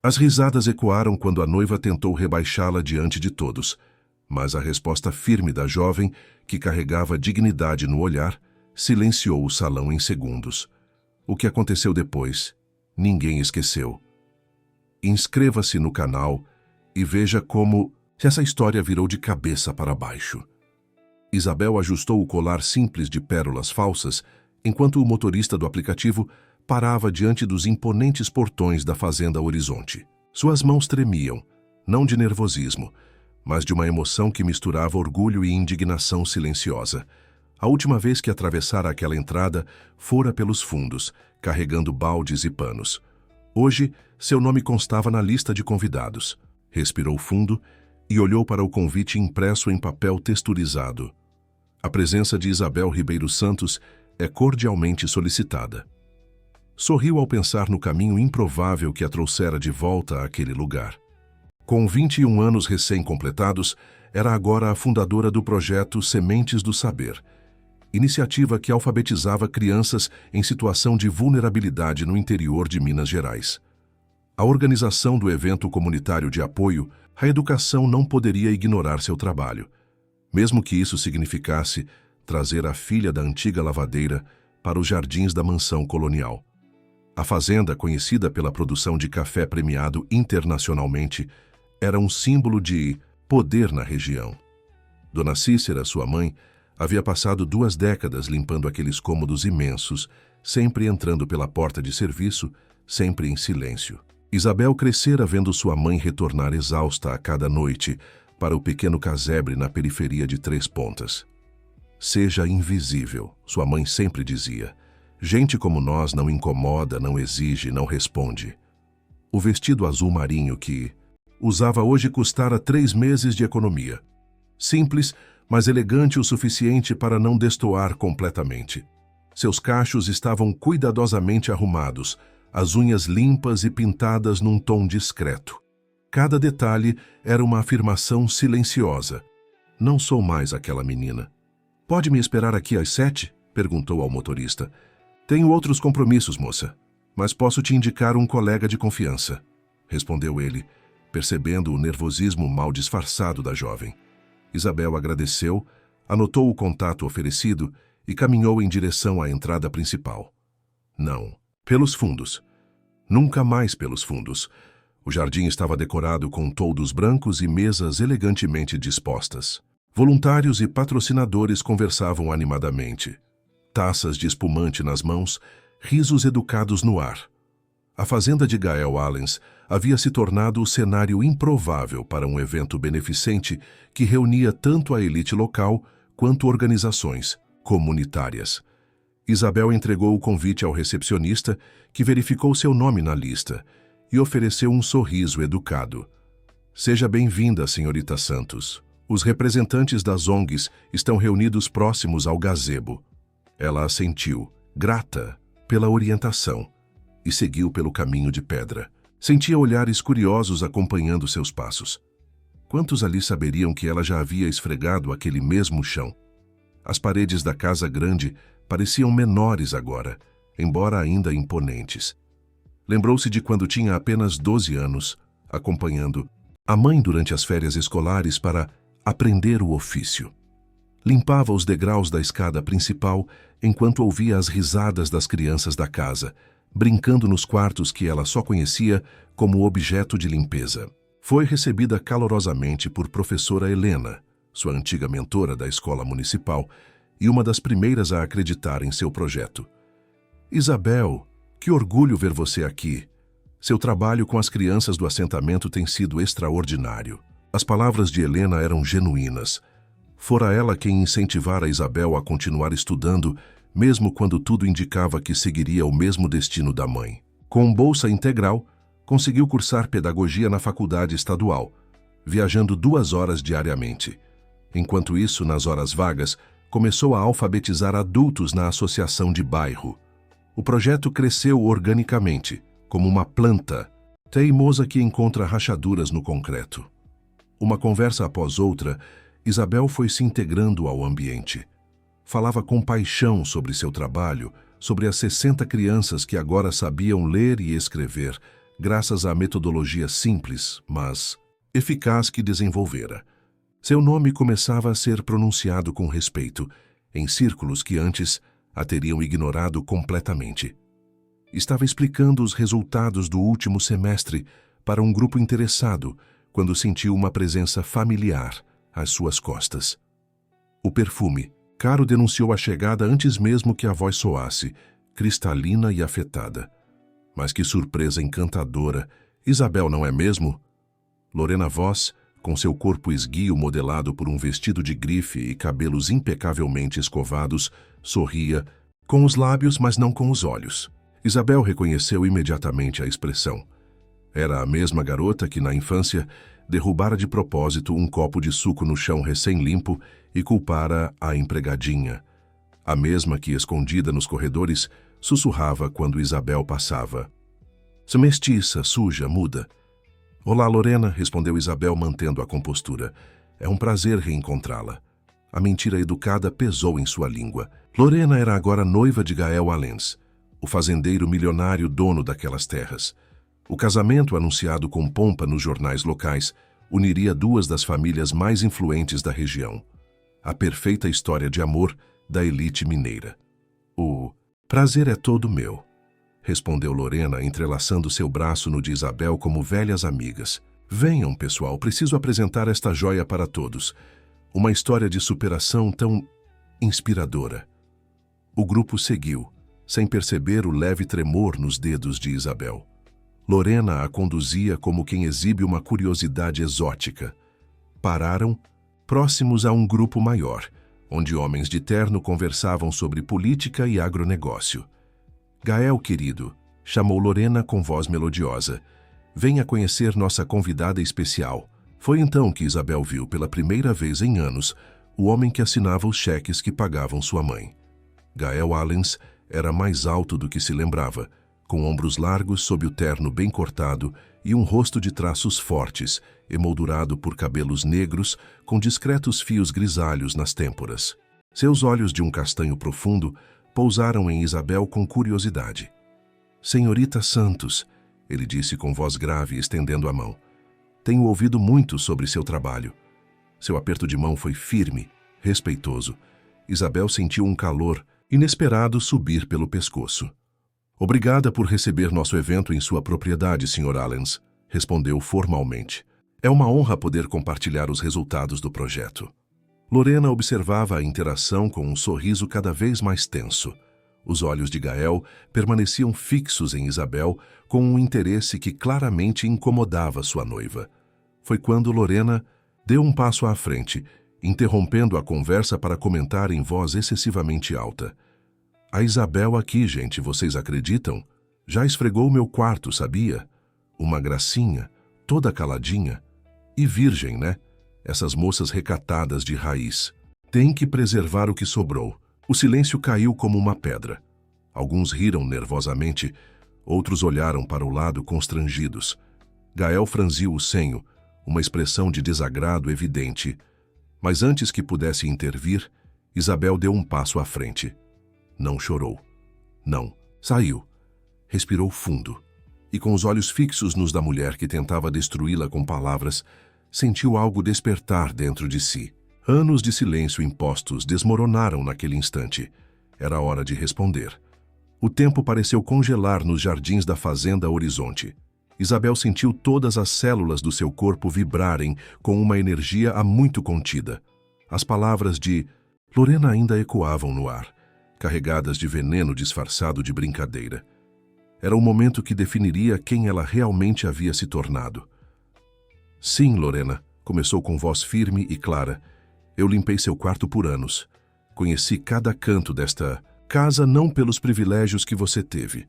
As risadas ecoaram quando a noiva tentou rebaixá-la diante de todos, mas a resposta firme da jovem, que carregava dignidade no olhar, silenciou o salão em segundos. O que aconteceu depois, ninguém esqueceu. Inscreva-se no canal e veja como essa história virou de cabeça para baixo. Isabel ajustou o colar simples de pérolas falsas, enquanto o motorista do aplicativo parava diante dos imponentes portões da Fazenda Horizonte. Suas mãos tremiam, não de nervosismo, mas de uma emoção que misturava orgulho e indignação silenciosa. A última vez que atravessara aquela entrada fora pelos fundos, carregando baldes e panos. Hoje, seu nome constava na lista de convidados. Respirou fundo e olhou para o convite impresso em papel texturizado. A presença de Isabel Ribeiro Santos é cordialmente solicitada. Sorriu ao pensar no caminho improvável que a trouxera de volta àquele lugar. Com 21 anos recém-completados, era agora a fundadora do projeto Sementes do Saber, iniciativa que alfabetizava crianças em situação de vulnerabilidade no interior de Minas Gerais. A organização do evento comunitário de apoio, a educação não poderia ignorar seu trabalho, mesmo que isso significasse trazer a filha da antiga lavadeira para os jardins da mansão colonial. A fazenda, conhecida pela produção de café premiado internacionalmente, era um símbolo de poder na região. Dona Cícera, sua mãe, havia passado 2 décadas limpando aqueles cômodos imensos, sempre entrando pela porta de serviço, sempre em silêncio. Isabel crescera vendo sua mãe retornar exausta a cada noite para o pequeno casebre na periferia de Três Pontas. Seja invisível, sua mãe sempre dizia. Gente como nós não incomoda, não exige, não responde. O vestido azul marinho que usava hoje custara 3 meses de economia. Simples, mas elegante o suficiente para não destoar completamente. Seus cachos estavam cuidadosamente arrumados, as unhas limpas e pintadas num tom discreto. Cada detalhe era uma afirmação silenciosa. Não sou mais aquela menina. Pode me esperar aqui às 7? Perguntou ao motorista. Tenho outros compromissos, moça, mas posso te indicar um colega de confiança, respondeu ele, percebendo o nervosismo mal disfarçado da jovem. Isabel agradeceu, anotou o contato oferecido e caminhou em direção à entrada principal. Não, pelos fundos. Nunca mais pelos fundos. O jardim estava decorado com toldos brancos e mesas elegantemente dispostas. Voluntários e patrocinadores conversavam animadamente. Taças de espumante nas mãos, risos educados no ar. A fazenda de Gael Allens havia se tornado o cenário improvável para um evento beneficente que reunia tanto a elite local quanto organizações comunitárias. Isabel entregou o convite ao recepcionista, que verificou seu nome na lista, e ofereceu um sorriso educado. Seja bem-vinda, senhorita Santos. Os representantes das ONGs estão reunidos próximos ao gazebo. Ela assentiu, grata pela orientação, e seguiu pelo caminho de pedra. Sentia olhares curiosos acompanhando seus passos. Quantos ali saberiam que ela já havia esfregado aquele mesmo chão? As paredes da casa grande pareciam menores agora, embora ainda imponentes. Lembrou-se de quando tinha apenas 12 anos, acompanhando a mãe durante as férias escolares para aprender o ofício. Limpava os degraus da escada principal enquanto ouvia as risadas das crianças da casa, brincando nos quartos que ela só conhecia como objeto de limpeza. Foi recebida calorosamente por professora Helena, sua antiga mentora da escola municipal, e uma das primeiras a acreditar em seu projeto. Isabel, que orgulho ver você aqui. Seu trabalho com as crianças do assentamento tem sido extraordinário. As palavras de Helena eram genuínas. Fora ela quem incentivara Isabel a continuar estudando, mesmo quando tudo indicava que seguiria o mesmo destino da mãe. Com bolsa integral, conseguiu cursar pedagogia na faculdade estadual, viajando 2 horas diariamente. Enquanto isso, nas horas vagas, começou a alfabetizar adultos na associação de bairro. O projeto cresceu organicamente, como uma planta, teimosa que encontra rachaduras no concreto. Uma conversa após outra, Isabel foi se integrando ao ambiente. Falava com paixão sobre seu trabalho, sobre as 60 crianças que agora sabiam ler e escrever, graças à metodologia simples, mas eficaz que desenvolvera. Seu nome começava a ser pronunciado com respeito, em círculos que antes a teriam ignorado completamente. Estava explicando os resultados do último semestre para um grupo interessado quando sentiu uma presença familiar às suas costas. O perfume. Caro denunciou a chegada antes mesmo que a voz soasse, cristalina e afetada. Mas que surpresa encantadora! Isabel, não é mesmo? Lorena Voss, com seu corpo esguio modelado por um vestido de grife e cabelos impecavelmente escovados, sorria, com os lábios, mas não com os olhos. Isabel reconheceu imediatamente a expressão. Era a mesma garota que, na infância, derrubara de propósito um copo de suco no chão recém-limpo e culpara a empregadinha. A mesma que, escondida nos corredores, sussurrava quando Isabel passava. "Se mestiça, suja, muda." "Olá, Lorena", respondeu Isabel, mantendo a compostura. "É um prazer reencontrá-la." A mentira educada pesou em sua língua. Lorena era agora noiva de Gael Allens, o fazendeiro milionário dono daquelas terras. O casamento, anunciado com pompa nos jornais locais, uniria duas das famílias mais influentes da região. A perfeita história de amor da elite mineira. "O prazer é todo meu", respondeu Lorena, entrelaçando seu braço no de Isabel como velhas amigas. "Venham, pessoal, preciso apresentar esta joia para todos. Uma história de superação tão inspiradora." O grupo seguiu, sem perceber o leve tremor nos dedos de Isabel. Lorena a conduzia como quem exibe uma curiosidade exótica. Pararam, próximos a um grupo maior, onde homens de terno conversavam sobre política e agronegócio. "Gael, querido", chamou Lorena com voz melodiosa, "venha conhecer nossa convidada especial." Foi então que Isabel viu pela primeira vez em anos o homem que assinava os cheques que pagavam sua mãe. Gael Allens era mais alto do que se lembrava, com ombros largos sob o terno bem cortado e um rosto de traços fortes, emoldurado por cabelos negros com discretos fios grisalhos nas têmporas. Seus olhos de um castanho profundo pousaram em Isabel com curiosidade. "Senhorita Santos", ele disse com voz grave, estendendo a mão. "Tenho ouvido muito sobre seu trabalho." Seu aperto de mão foi firme, respeitoso. Isabel sentiu um calor inesperado subir pelo pescoço. "Obrigada por receber nosso evento em sua propriedade, Sr. Allens", respondeu formalmente. "É uma honra poder compartilhar os resultados do projeto." Lorena observava a interação com um sorriso cada vez mais tenso. Os olhos de Gael permaneciam fixos em Isabel com um interesse que claramente incomodava sua noiva. Foi quando Lorena deu um passo à frente, interrompendo a conversa para comentar em voz excessivamente alta. "A Isabel aqui, gente, vocês acreditam? Já esfregou meu quarto, sabia? Uma gracinha, toda caladinha. E virgem, né? Essas moças recatadas de raiz. Tem que preservar o que sobrou." O silêncio caiu como uma pedra. Alguns riram nervosamente, outros olharam para o lado constrangidos. Gael franziu o senho, uma expressão de desagrado evidente. Mas antes que pudesse intervir, Isabel deu um passo à frente. Não chorou. Não. Saiu. Respirou fundo. E com os olhos fixos nos da mulher que tentava destruí-la com palavras, sentiu algo despertar dentro de si. Anos de silêncio impostos desmoronaram naquele instante. Era hora de responder. O tempo pareceu congelar nos jardins da fazenda Horizonte. Isabel sentiu todas as células do seu corpo vibrarem com uma energia há muito contida. As palavras de Lorena ainda ecoavam no ar, carregadas de veneno disfarçado de brincadeira. Era o momento que definiria quem ela realmente havia se tornado. "Sim, Lorena", começou com voz firme e clara. "Eu limpei seu quarto por anos. Conheci cada canto desta casa não pelos privilégios que você teve,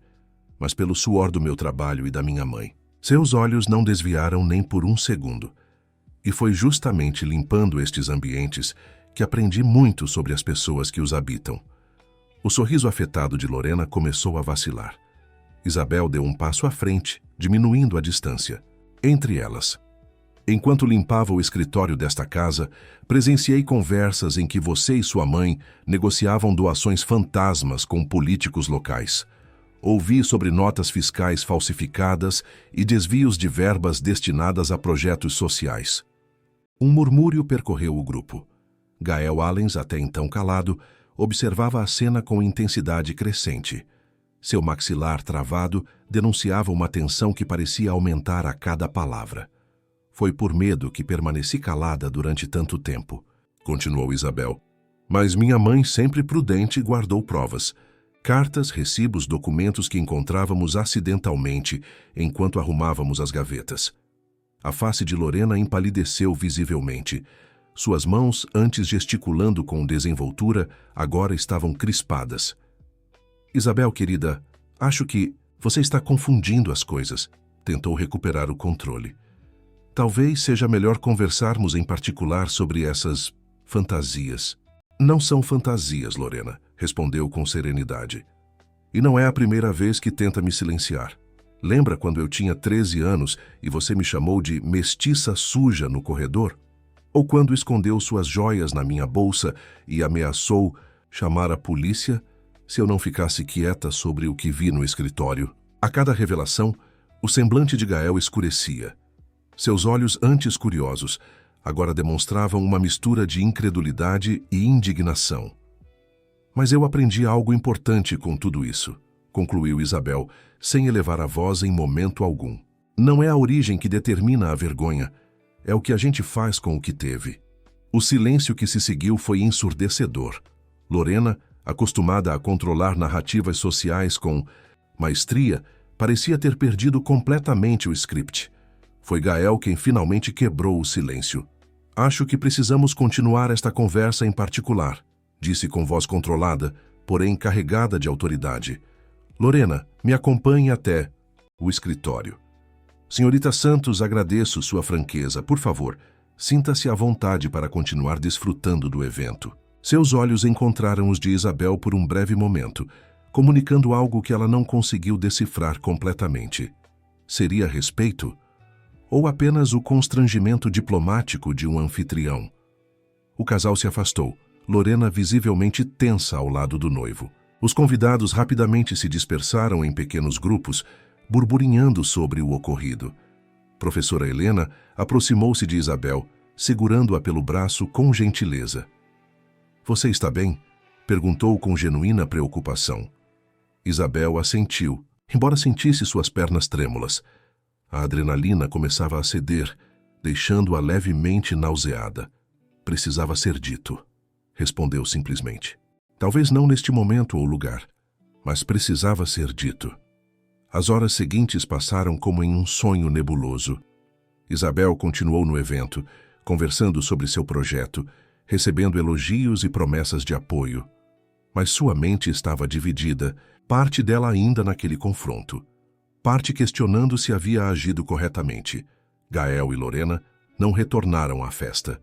mas pelo suor do meu trabalho e da minha mãe." Seus olhos não desviaram nem por um segundo. E foi justamente limpando estes ambientes que aprendi muito sobre as pessoas que os habitam. O sorriso afetado de Lorena começou a vacilar. Isabel deu um passo à frente, diminuindo a distância. Entre elas. "Enquanto limpava o escritório desta casa, presenciei conversas em que você e sua mãe negociavam doações fantasmas com políticos locais. Ouvi sobre notas fiscais falsificadas e desvios de verbas destinadas a projetos sociais. Um murmúrio percorreu o grupo. Gael Allens, até então calado, observava a cena com intensidade crescente. Seu maxilar travado denunciava uma tensão que parecia aumentar a cada palavra. Foi por medo que permaneci calada durante tanto tempo, continuou Isabel. Mas minha mãe, sempre prudente, guardou provas. Cartas, recibos, documentos que encontrávamos acidentalmente enquanto arrumávamos as gavetas. A face de Lorena empalideceu visivelmente. Suas mãos, antes gesticulando com desenvoltura, agora estavam crispadas. Isabel, querida, acho que você está confundindo as coisas. Tentou recuperar o controle. Talvez seja melhor conversarmos em particular sobre essas fantasias. Não são fantasias, Lorena, respondeu com serenidade. E não é a primeira vez que tenta me silenciar. Lembra quando eu tinha 13 anos e você me chamou de mestiça suja no corredor? Ou quando escondeu suas joias na minha bolsa e ameaçou chamar a polícia se eu não ficasse quieta sobre o que vi no escritório? A cada revelação, o semblante de Gael escurecia. Seus olhos, antes curiosos, agora demonstravam uma mistura de incredulidade e indignação. Mas eu aprendi algo importante com tudo isso, concluiu Isabel, sem elevar a voz em momento algum. Não é a origem que determina a vergonha, é o que a gente faz com o que teve. O silêncio que se seguiu foi ensurdecedor. Lorena, acostumada a controlar narrativas sociais com maestria, parecia ter perdido completamente o script. Foi Gael quem finalmente quebrou o silêncio. Acho que precisamos continuar esta conversa em particular, disse com voz controlada, porém carregada de autoridade. Lorena, me acompanhe até o escritório. Senhorita Santos, agradeço sua franqueza. Por favor, sinta-se à vontade para continuar desfrutando do evento. Seus olhos encontraram os de Isabel por um breve momento, comunicando algo que ela não conseguiu decifrar completamente. Seria respeito? Ou apenas o constrangimento diplomático de um anfitrião? O casal se afastou, Lorena visivelmente tensa ao lado do noivo. Os convidados rapidamente se dispersaram em pequenos grupos, burburinhando sobre o ocorrido. Professora Helena aproximou-se de Isabel, segurando-a pelo braço com gentileza. Você está bem? Perguntou com genuína preocupação. Isabel assentiu, embora sentisse suas pernas trêmulas. A adrenalina começava a ceder, deixando-a levemente nauseada. Precisava ser dito, respondeu simplesmente. Talvez não neste momento ou lugar, mas precisava ser dito. As horas seguintes passaram como em um sonho nebuloso. Isabel continuou no evento, conversando sobre seu projeto, recebendo elogios e promessas de apoio. Mas sua mente estava dividida, parte dela ainda naquele confronto. Parte questionando se havia agido corretamente. Gael e Lorena não retornaram à festa.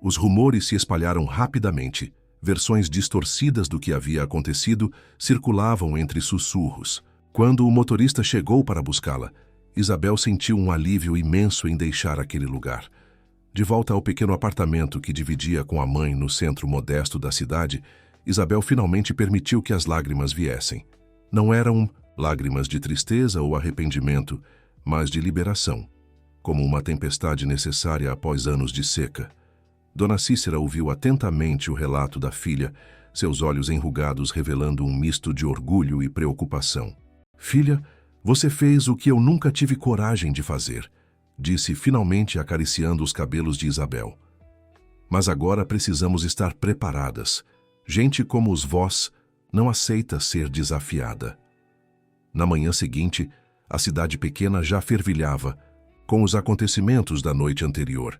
Os rumores se espalharam rapidamente. Versões distorcidas do que havia acontecido circulavam entre sussurros. Quando o motorista chegou para buscá-la, Isabel sentiu um alívio imenso em deixar aquele lugar. De volta ao pequeno apartamento que dividia com a mãe no centro modesto da cidade, Isabel finalmente permitiu que as lágrimas viessem. Não eram lágrimas de tristeza ou arrependimento, mas de liberação, como uma tempestade necessária após anos de seca. Dona Cícera ouviu atentamente o relato da filha, seus olhos enrugados revelando um misto de orgulho e preocupação. Filha, você fez o que eu nunca tive coragem de fazer, disse finalmente acariciando os cabelos de Isabel. Mas agora precisamos estar preparadas. Gente como os vós não aceita ser desafiada. Na manhã seguinte, a cidade pequena já fervilhava, com os acontecimentos da noite anterior.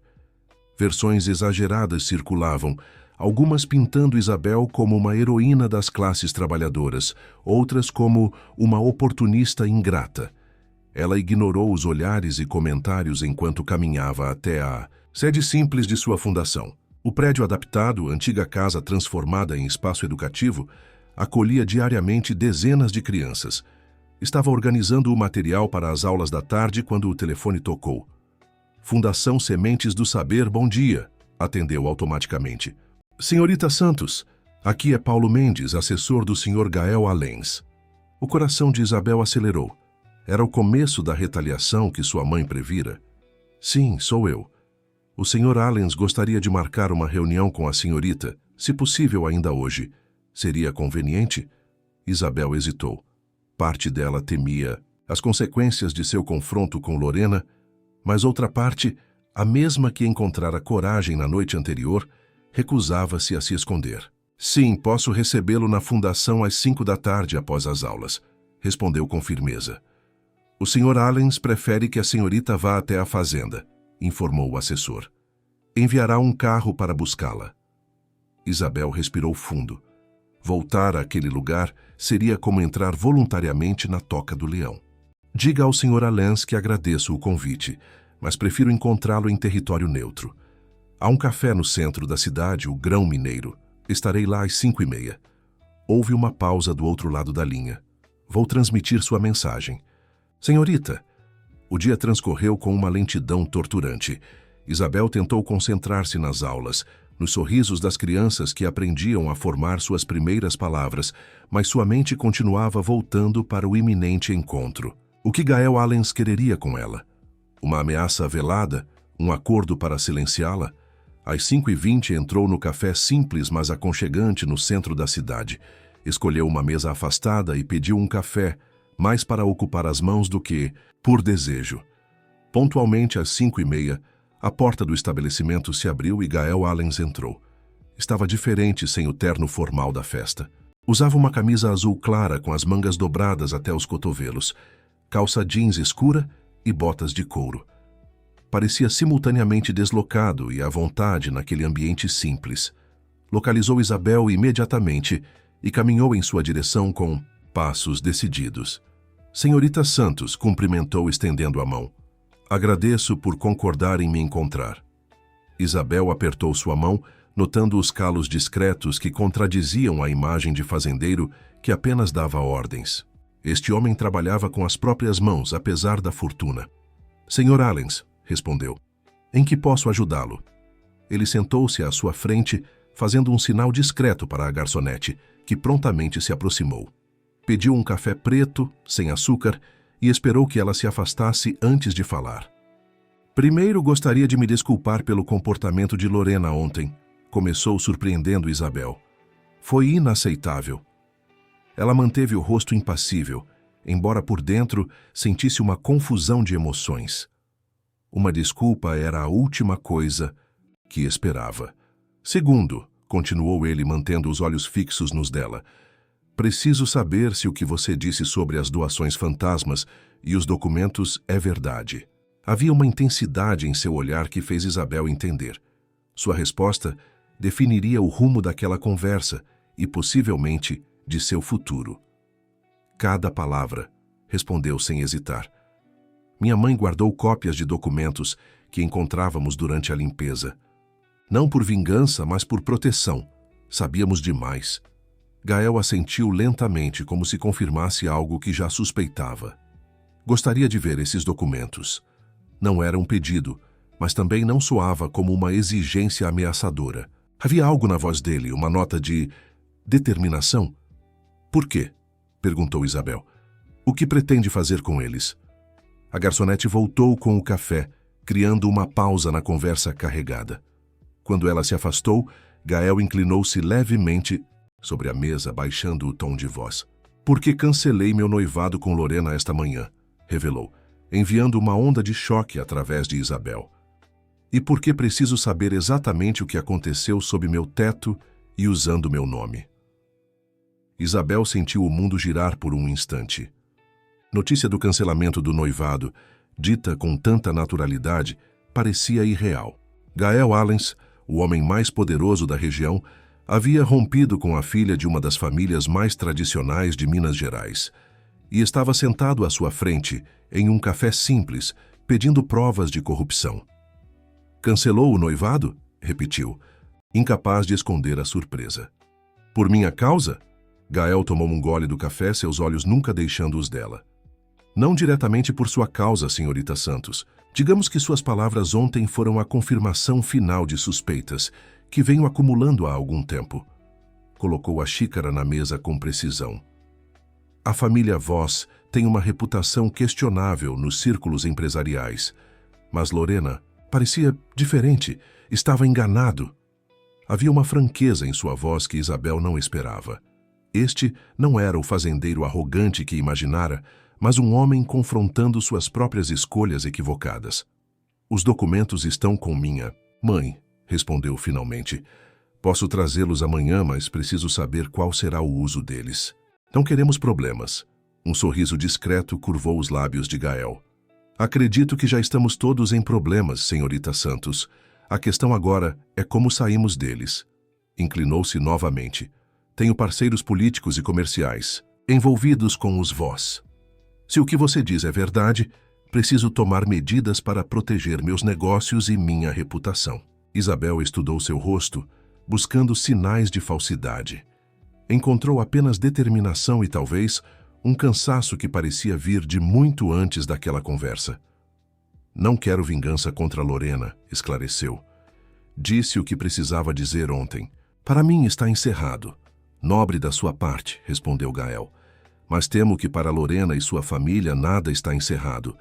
Versões exageradas circulavam, algumas pintando Isabel como uma heroína das classes trabalhadoras, outras como uma oportunista ingrata. Ela ignorou os olhares e comentários enquanto caminhava até a sede simples de sua fundação. O prédio adaptado, antiga casa transformada em espaço educativo, acolhia diariamente dezenas de crianças. Estava organizando o material para as aulas da tarde quando o telefone tocou. Fundação Sementes do Saber, bom dia, atendeu automaticamente. Senhorita Santos, aqui é Paulo Mendes, assessor do Sr. Gael Allens. O coração de Isabel acelerou. Era o começo da retaliação que sua mãe previra. Sim, sou eu. O Sr. Allens gostaria de marcar uma reunião com a senhorita, se possível ainda hoje. Seria conveniente? Isabel hesitou. Parte dela temia as consequências de seu confronto com Lorena, mas outra parte, a mesma que encontrara coragem na noite anterior, recusava-se a se esconder. Sim, posso recebê-lo na fundação às 5 da tarde após as aulas, respondeu com firmeza. O Sr. Allens prefere que a senhorita vá até a fazenda, informou o assessor. Enviará um carro para buscá-la. Isabel respirou fundo. Voltar àquele lugar seria como entrar voluntariamente na toca do leão. Diga ao Sr. Allens que agradeço o convite, mas prefiro encontrá-lo em território neutro. Há um café no centro da cidade, o Grão Mineiro. Estarei lá às 5h30. Houve uma pausa do outro lado da linha. Vou transmitir sua mensagem. Senhorita, o dia transcorreu com uma lentidão torturante. Isabel tentou concentrar-se nas aulas, nos sorrisos das crianças que aprendiam a formar suas primeiras palavras, mas sua mente continuava voltando para o iminente encontro. O que Gael Allens quereria com ela? Uma ameaça velada? Um acordo para silenciá-la? Às 5h20 entrou no café simples, mas aconchegante no centro da cidade. Escolheu uma mesa afastada e pediu um café, mais para ocupar as mãos do que por desejo. Pontualmente às 5h30, a porta do estabelecimento se abriu e Gael Allens entrou. Estava diferente sem o terno formal da festa. Usava uma camisa azul clara com as mangas dobradas até os cotovelos, calça jeans escura e botas de couro. Parecia simultaneamente deslocado e à vontade naquele ambiente simples. Localizou Isabel imediatamente e caminhou em sua direção com passos decididos. Senhorita Santos, cumprimentou estendendo a mão. Agradeço por concordar em me encontrar. Isabel apertou sua mão, notando os calos discretos que contradiziam a imagem de fazendeiro que apenas dava ordens. Este homem trabalhava com as próprias mãos, apesar da fortuna. Sr. Allens, respondeu. Em que posso ajudá-lo? Ele sentou-se à sua frente, fazendo um sinal discreto para a garçonete, que prontamente se aproximou. Pediu um café preto, sem açúcar, e esperou que ela se afastasse antes de falar. Primeiro gostaria de me desculpar pelo comportamento de Lorena ontem, começou surpreendendo Isabel. Foi inaceitável. Ela manteve o rosto impassível, embora por dentro sentisse uma confusão de emoções. Uma desculpa era a última coisa que esperava. Segundo, continuou ele mantendo os olhos fixos nos dela, preciso saber se o que você disse sobre as doações fantasmas e os documentos é verdade. Havia uma intensidade em seu olhar que fez Isabel entender. Sua resposta definiria o rumo daquela conversa e, possivelmente, de seu futuro. Cada palavra, respondeu sem hesitar. Minha mãe guardou cópias de documentos que encontrávamos durante a limpeza. Não por vingança, mas por proteção. Sabíamos demais. Gael assentiu lentamente, como se confirmasse algo que já suspeitava. Gostaria de ver esses documentos. Não era um pedido, mas também não soava como uma exigência ameaçadora. Havia algo na voz dele, uma nota de determinação. Por quê? Perguntou Isabel. O que pretende fazer com eles? A garçonete voltou com o café, criando uma pausa na conversa carregada. Quando ela se afastou, Gael inclinou-se levemente sobre a mesa, baixando o tom de voz. Porque cancelei meu noivado com Lorena esta manhã, revelou, enviando uma onda de choque através de Isabel. E porque preciso saber exatamente o que aconteceu sob meu teto e usando meu nome. Isabel sentiu o mundo girar por um instante. Notícia do cancelamento do noivado, dita com tanta naturalidade, parecia irreal. Gael Allens, o homem mais poderoso da região, havia rompido com a filha de uma das famílias mais tradicionais de Minas Gerais e estava sentado à sua frente, em um café simples, pedindo provas de corrupção. Cancelou o noivado? Repetiu, incapaz de esconder a surpresa. Por minha causa? Gael tomou um gole do café, seus olhos nunca deixando os dela. Não diretamente por sua causa, senhorita Santos. Digamos que suas palavras ontem foram a confirmação final de suspeitas que venho acumulando há algum tempo. Colocou a xícara na mesa com precisão. A família Voss tem uma reputação questionável nos círculos empresariais. Mas Lorena parecia diferente, estava enganado. Havia uma franqueza em sua voz que Isabel não esperava. Este não era o fazendeiro arrogante que imaginara, mas um homem confrontando suas próprias escolhas equivocadas. Os documentos estão com minha mãe, respondeu finalmente. Posso trazê-los amanhã, mas preciso saber qual será o uso deles. Não queremos problemas. Um sorriso discreto curvou os lábios de Gael. Acredito que já estamos todos em problemas, senhorita Santos. A questão agora é como saímos deles. Inclinou-se novamente. Tenho parceiros políticos e comerciais, envolvidos com os Voss. Se o que você diz é verdade, preciso tomar medidas para proteger meus negócios e minha reputação. Isabel estudou seu rosto, buscando sinais de falsidade. Encontrou apenas determinação e talvez um cansaço que parecia vir de muito antes daquela conversa. Não quero vingança contra Lorena, esclareceu. Disse o que precisava dizer ontem. Para mim está encerrado. Nobre da sua parte, respondeu Gael. Mas temo que para Lorena e sua família nada está encerrado.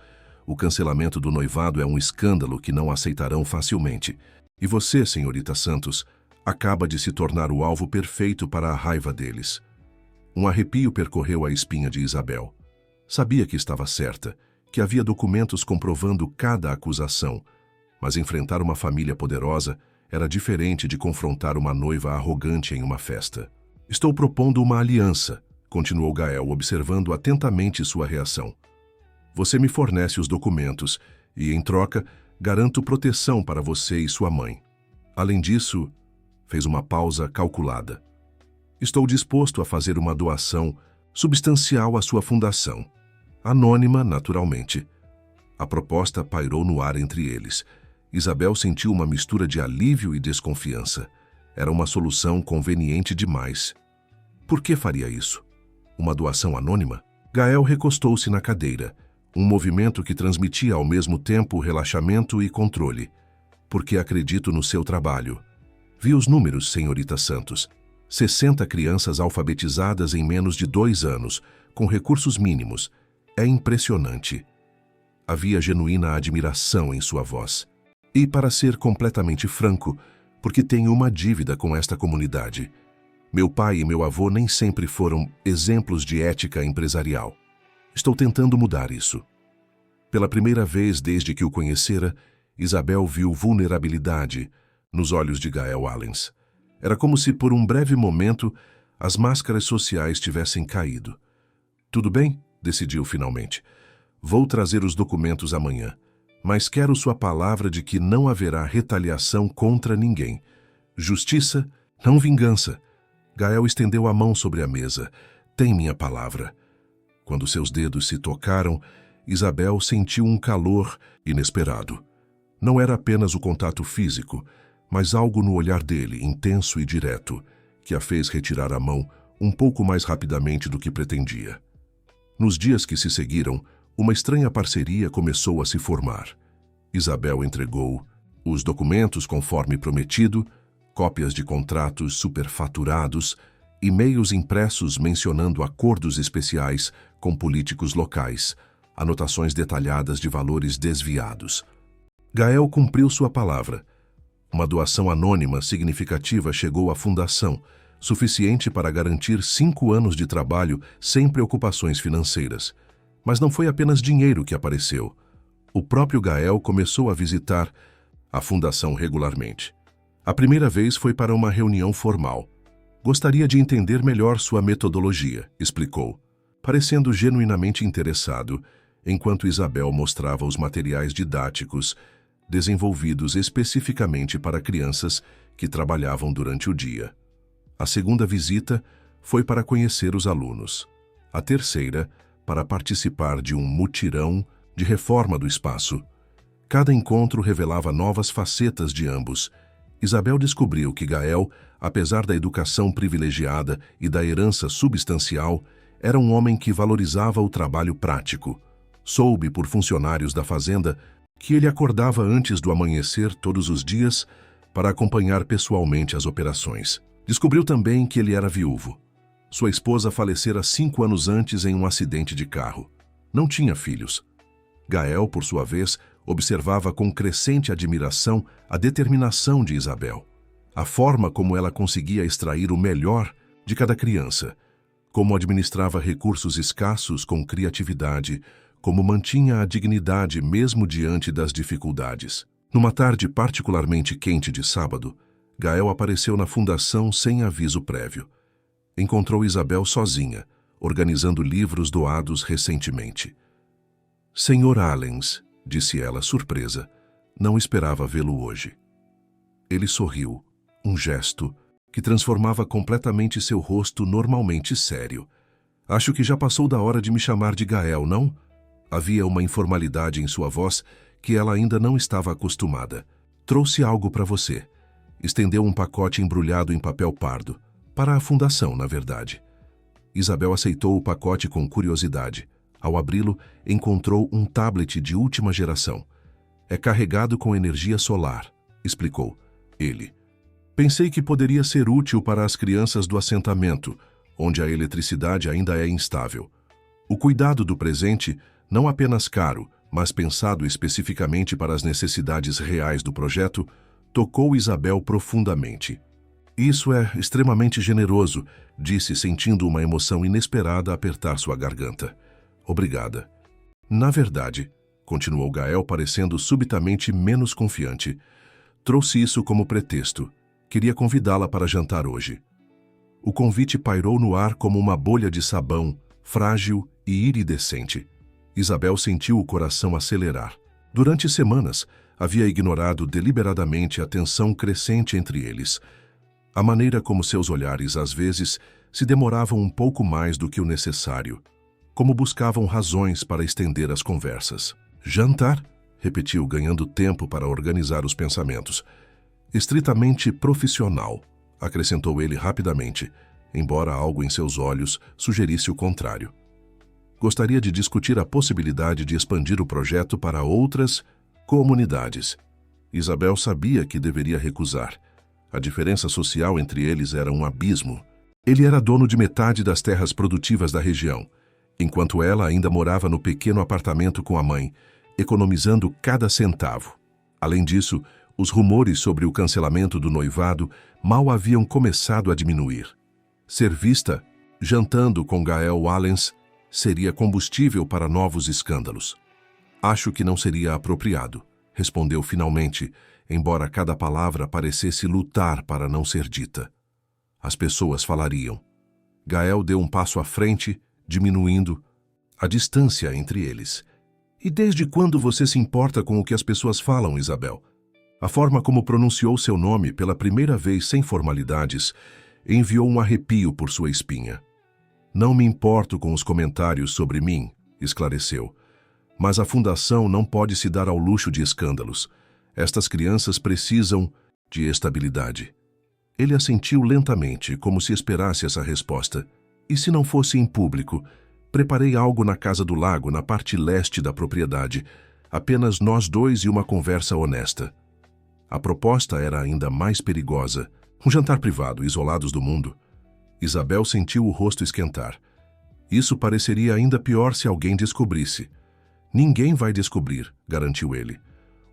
O cancelamento do noivado é um escândalo que não aceitarão facilmente. E você, senhorita Santos, acaba de se tornar o alvo perfeito para a raiva deles. Um arrepio percorreu a espinha de Isabel. Sabia que estava certa, que havia documentos comprovando cada acusação, mas enfrentar uma família poderosa era diferente de confrontar uma noiva arrogante em uma festa. Estou propondo uma aliança, continuou Gael, observando atentamente sua reação. Você me fornece os documentos e, em troca, garanto proteção para você e sua mãe. Além disso, fez uma pausa calculada. Estou disposto a fazer uma doação substancial à sua fundação. Anônima, naturalmente. A proposta pairou no ar entre eles. Isabel sentiu uma mistura de alívio e desconfiança. Era uma solução conveniente demais. Por que faria isso? Uma doação anônima? Gael recostou-se na cadeira, um movimento que transmitia ao mesmo tempo relaxamento e controle. Porque acredito no seu trabalho. Vi os números, senhorita Santos. 60 crianças alfabetizadas em menos de 2 anos, com recursos mínimos. É impressionante. Havia genuína admiração em sua voz. E, para ser completamente franco, porque tenho uma dívida com esta comunidade. Meu pai e meu avô nem sempre foram exemplos de ética empresarial. Estou tentando mudar isso. Pela primeira vez desde que o conhecera, Isabel viu vulnerabilidade nos olhos de Gael Allens. Era como se, por um breve momento, as máscaras sociais tivessem caído. Tudo bem, decidiu finalmente. Vou trazer os documentos amanhã, mas quero sua palavra de que não haverá retaliação contra ninguém. Justiça, não vingança. Gael estendeu a mão sobre a mesa. Tem minha palavra. Quando seus dedos se tocaram, Isabel sentiu um calor inesperado. Não era apenas o contato físico, mas algo no olhar dele, intenso e direto, que a fez retirar a mão um pouco mais rapidamente do que pretendia. Nos dias que se seguiram, uma estranha parceria começou a se formar. Isabel entregou os documentos conforme prometido, cópias de contratos superfaturados, e-mails impressos mencionando acordos especiais com políticos locais, anotações detalhadas de valores desviados. Gael cumpriu sua palavra. Uma doação anônima significativa chegou à fundação, suficiente para garantir 5 anos de trabalho sem preocupações financeiras. Mas não foi apenas dinheiro que apareceu. O próprio Gael começou a visitar a fundação regularmente. A primeira vez foi para uma reunião formal. Gostaria de entender melhor sua metodologia, explicou, parecendo genuinamente interessado, enquanto Isabel mostrava os materiais didáticos desenvolvidos especificamente para crianças que trabalhavam durante o dia. A segunda visita foi para conhecer os alunos. A terceira, para participar de um mutirão de reforma do espaço. Cada encontro revelava novas facetas de ambos. Isabel descobriu que Gael, apesar da educação privilegiada e da herança substancial, era um homem que valorizava o trabalho prático. Soube por funcionários da fazenda que ele acordava antes do amanhecer todos os dias para acompanhar pessoalmente as operações. Descobriu também que ele era viúvo. Sua esposa falecera 5 anos antes em um acidente de carro. Não tinha filhos. Gael, por sua vez, observava com crescente admiração a determinação de Isabel, a forma como ela conseguia extrair o melhor de cada criança, como administrava recursos escassos com criatividade, como mantinha a dignidade mesmo diante das dificuldades. Numa tarde particularmente quente de sábado, Gael apareceu na fundação sem aviso prévio. Encontrou Isabel sozinha, organizando livros doados recentemente. "Senhor Allens", disse ela, surpresa, "não esperava vê-lo hoje." Ele sorriu, um gesto que transformava completamente seu rosto normalmente sério. "Acho que já passou da hora de me chamar de Gael, não?" Havia uma informalidade em sua voz que ela ainda não estava acostumada. "Trouxe algo para você." Estendeu um pacote embrulhado em papel pardo. Para a fundação, na verdade. Isabel aceitou o pacote com curiosidade. Ao abri-lo, encontrou um tablet de última geração. "É carregado com energia solar", explicou ele. "Pensei que poderia ser útil para as crianças do assentamento, onde a eletricidade ainda é instável. O cuidado do presente, não apenas caro, mas pensado especificamente para as necessidades reais do projeto, tocou Isabel profundamente. "Isso é extremamente generoso", disse, sentindo uma emoção inesperada apertar sua garganta. "Obrigada." "Na verdade", continuou Gael, parecendo subitamente menos confiante, "trouxe isso como pretexto. Queria convidá-la para jantar hoje." O convite pairou no ar como uma bolha de sabão, frágil e iridescente. Isabel sentiu o coração acelerar. Durante semanas, havia ignorado deliberadamente a tensão crescente entre eles. A maneira como seus olhares, às vezes, se demoravam um pouco mais do que o necessário. Como buscavam razões para estender as conversas. "Jantar?", repetiu, ganhando tempo para organizar os pensamentos. "Estritamente profissional", acrescentou ele rapidamente, embora algo em seus olhos sugerisse o contrário. "Gostaria de discutir a possibilidade de expandir o projeto para outras comunidades." Isabel sabia que deveria recusar. A diferença social entre eles era um abismo. Ele era dono de metade das terras produtivas da região, enquanto ela ainda morava no pequeno apartamento com a mãe, economizando cada centavo. Além disso, os rumores sobre o cancelamento do noivado mal haviam começado a diminuir. Ser vista, jantando com Gael Allens, seria combustível para novos escândalos. "Acho que não seria apropriado", respondeu finalmente, embora cada palavra parecesse lutar para não ser dita. As pessoas falariam. Gael deu um passo à frente, diminuindo a distância entre eles. "E desde quando você se importa com o que as pessoas falam, Isabel?" A forma como pronunciou seu nome pela primeira vez sem formalidades enviou um arrepio por sua espinha. "Não me importo com os comentários sobre mim", esclareceu. "Mas a fundação não pode se dar ao luxo de escândalos. Estas crianças precisam de estabilidade." Ele assentiu lentamente, como se esperasse essa resposta. "E se não fosse em público? Preparei algo na casa do lago, na parte leste da propriedade. Apenas nós dois e uma conversa honesta." A proposta era ainda mais perigosa. Um jantar privado, isolados do mundo. Isabel sentiu o rosto esquentar. Isso pareceria ainda pior se alguém descobrisse. "Ninguém vai descobrir", garantiu ele.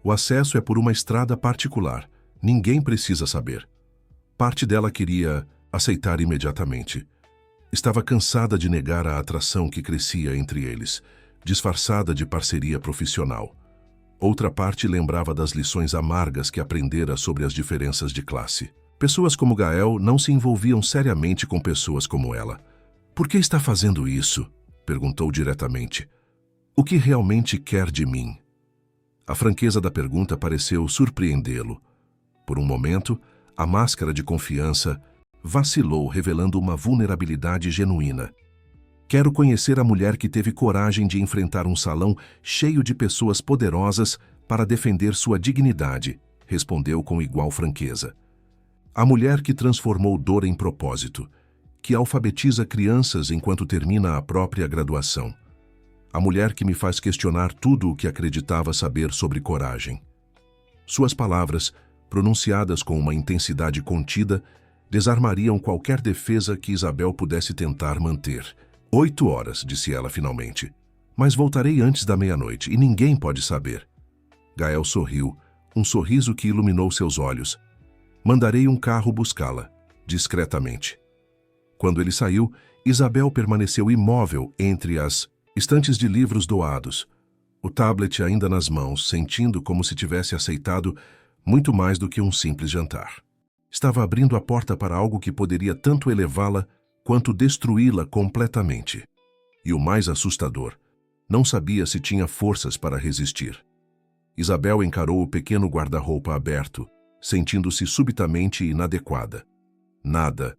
"O acesso é por uma estrada particular. Ninguém precisa saber." Parte dela queria aceitar imediatamente. Estava cansada de negar a atração que crescia entre eles, disfarçada de parceria profissional. Outra parte lembrava das lições amargas que aprendera sobre as diferenças de classe. Pessoas como Gael não se envolviam seriamente com pessoas como ela. "Por que está fazendo isso?", perguntou diretamente. "O que realmente quer de mim?" A franqueza da pergunta pareceu surpreendê-lo. Por um momento, a máscara de confiança vacilou, revelando uma vulnerabilidade genuína. "Quero conhecer a mulher que teve coragem de enfrentar um salão cheio de pessoas poderosas para defender sua dignidade", respondeu com igual franqueza. "A mulher que transformou dor em propósito, que alfabetiza crianças enquanto termina a própria graduação. A mulher que me faz questionar tudo o que acreditava saber sobre coragem." Suas palavras, pronunciadas com uma intensidade contida, Desarmariam qualquer defesa que Isabel pudesse tentar manter. 8 horas, disse ela finalmente. Mas voltarei antes da meia-noite e ninguém pode saber. Gael sorriu, um sorriso que iluminou seus olhos. Mandarei um carro buscá-la, discretamente. Quando ele saiu, Isabel permaneceu imóvel entre as estantes de livros doados, o tablet ainda nas mãos, sentindo como se tivesse aceitado muito mais do que um simples jantar. Estava abrindo a porta para algo que poderia tanto elevá-la quanto destruí-la completamente. E o mais assustador, não sabia se tinha forças para resistir. Isabel encarou o pequeno guarda-roupa aberto, sentindo-se subitamente inadequada. Nada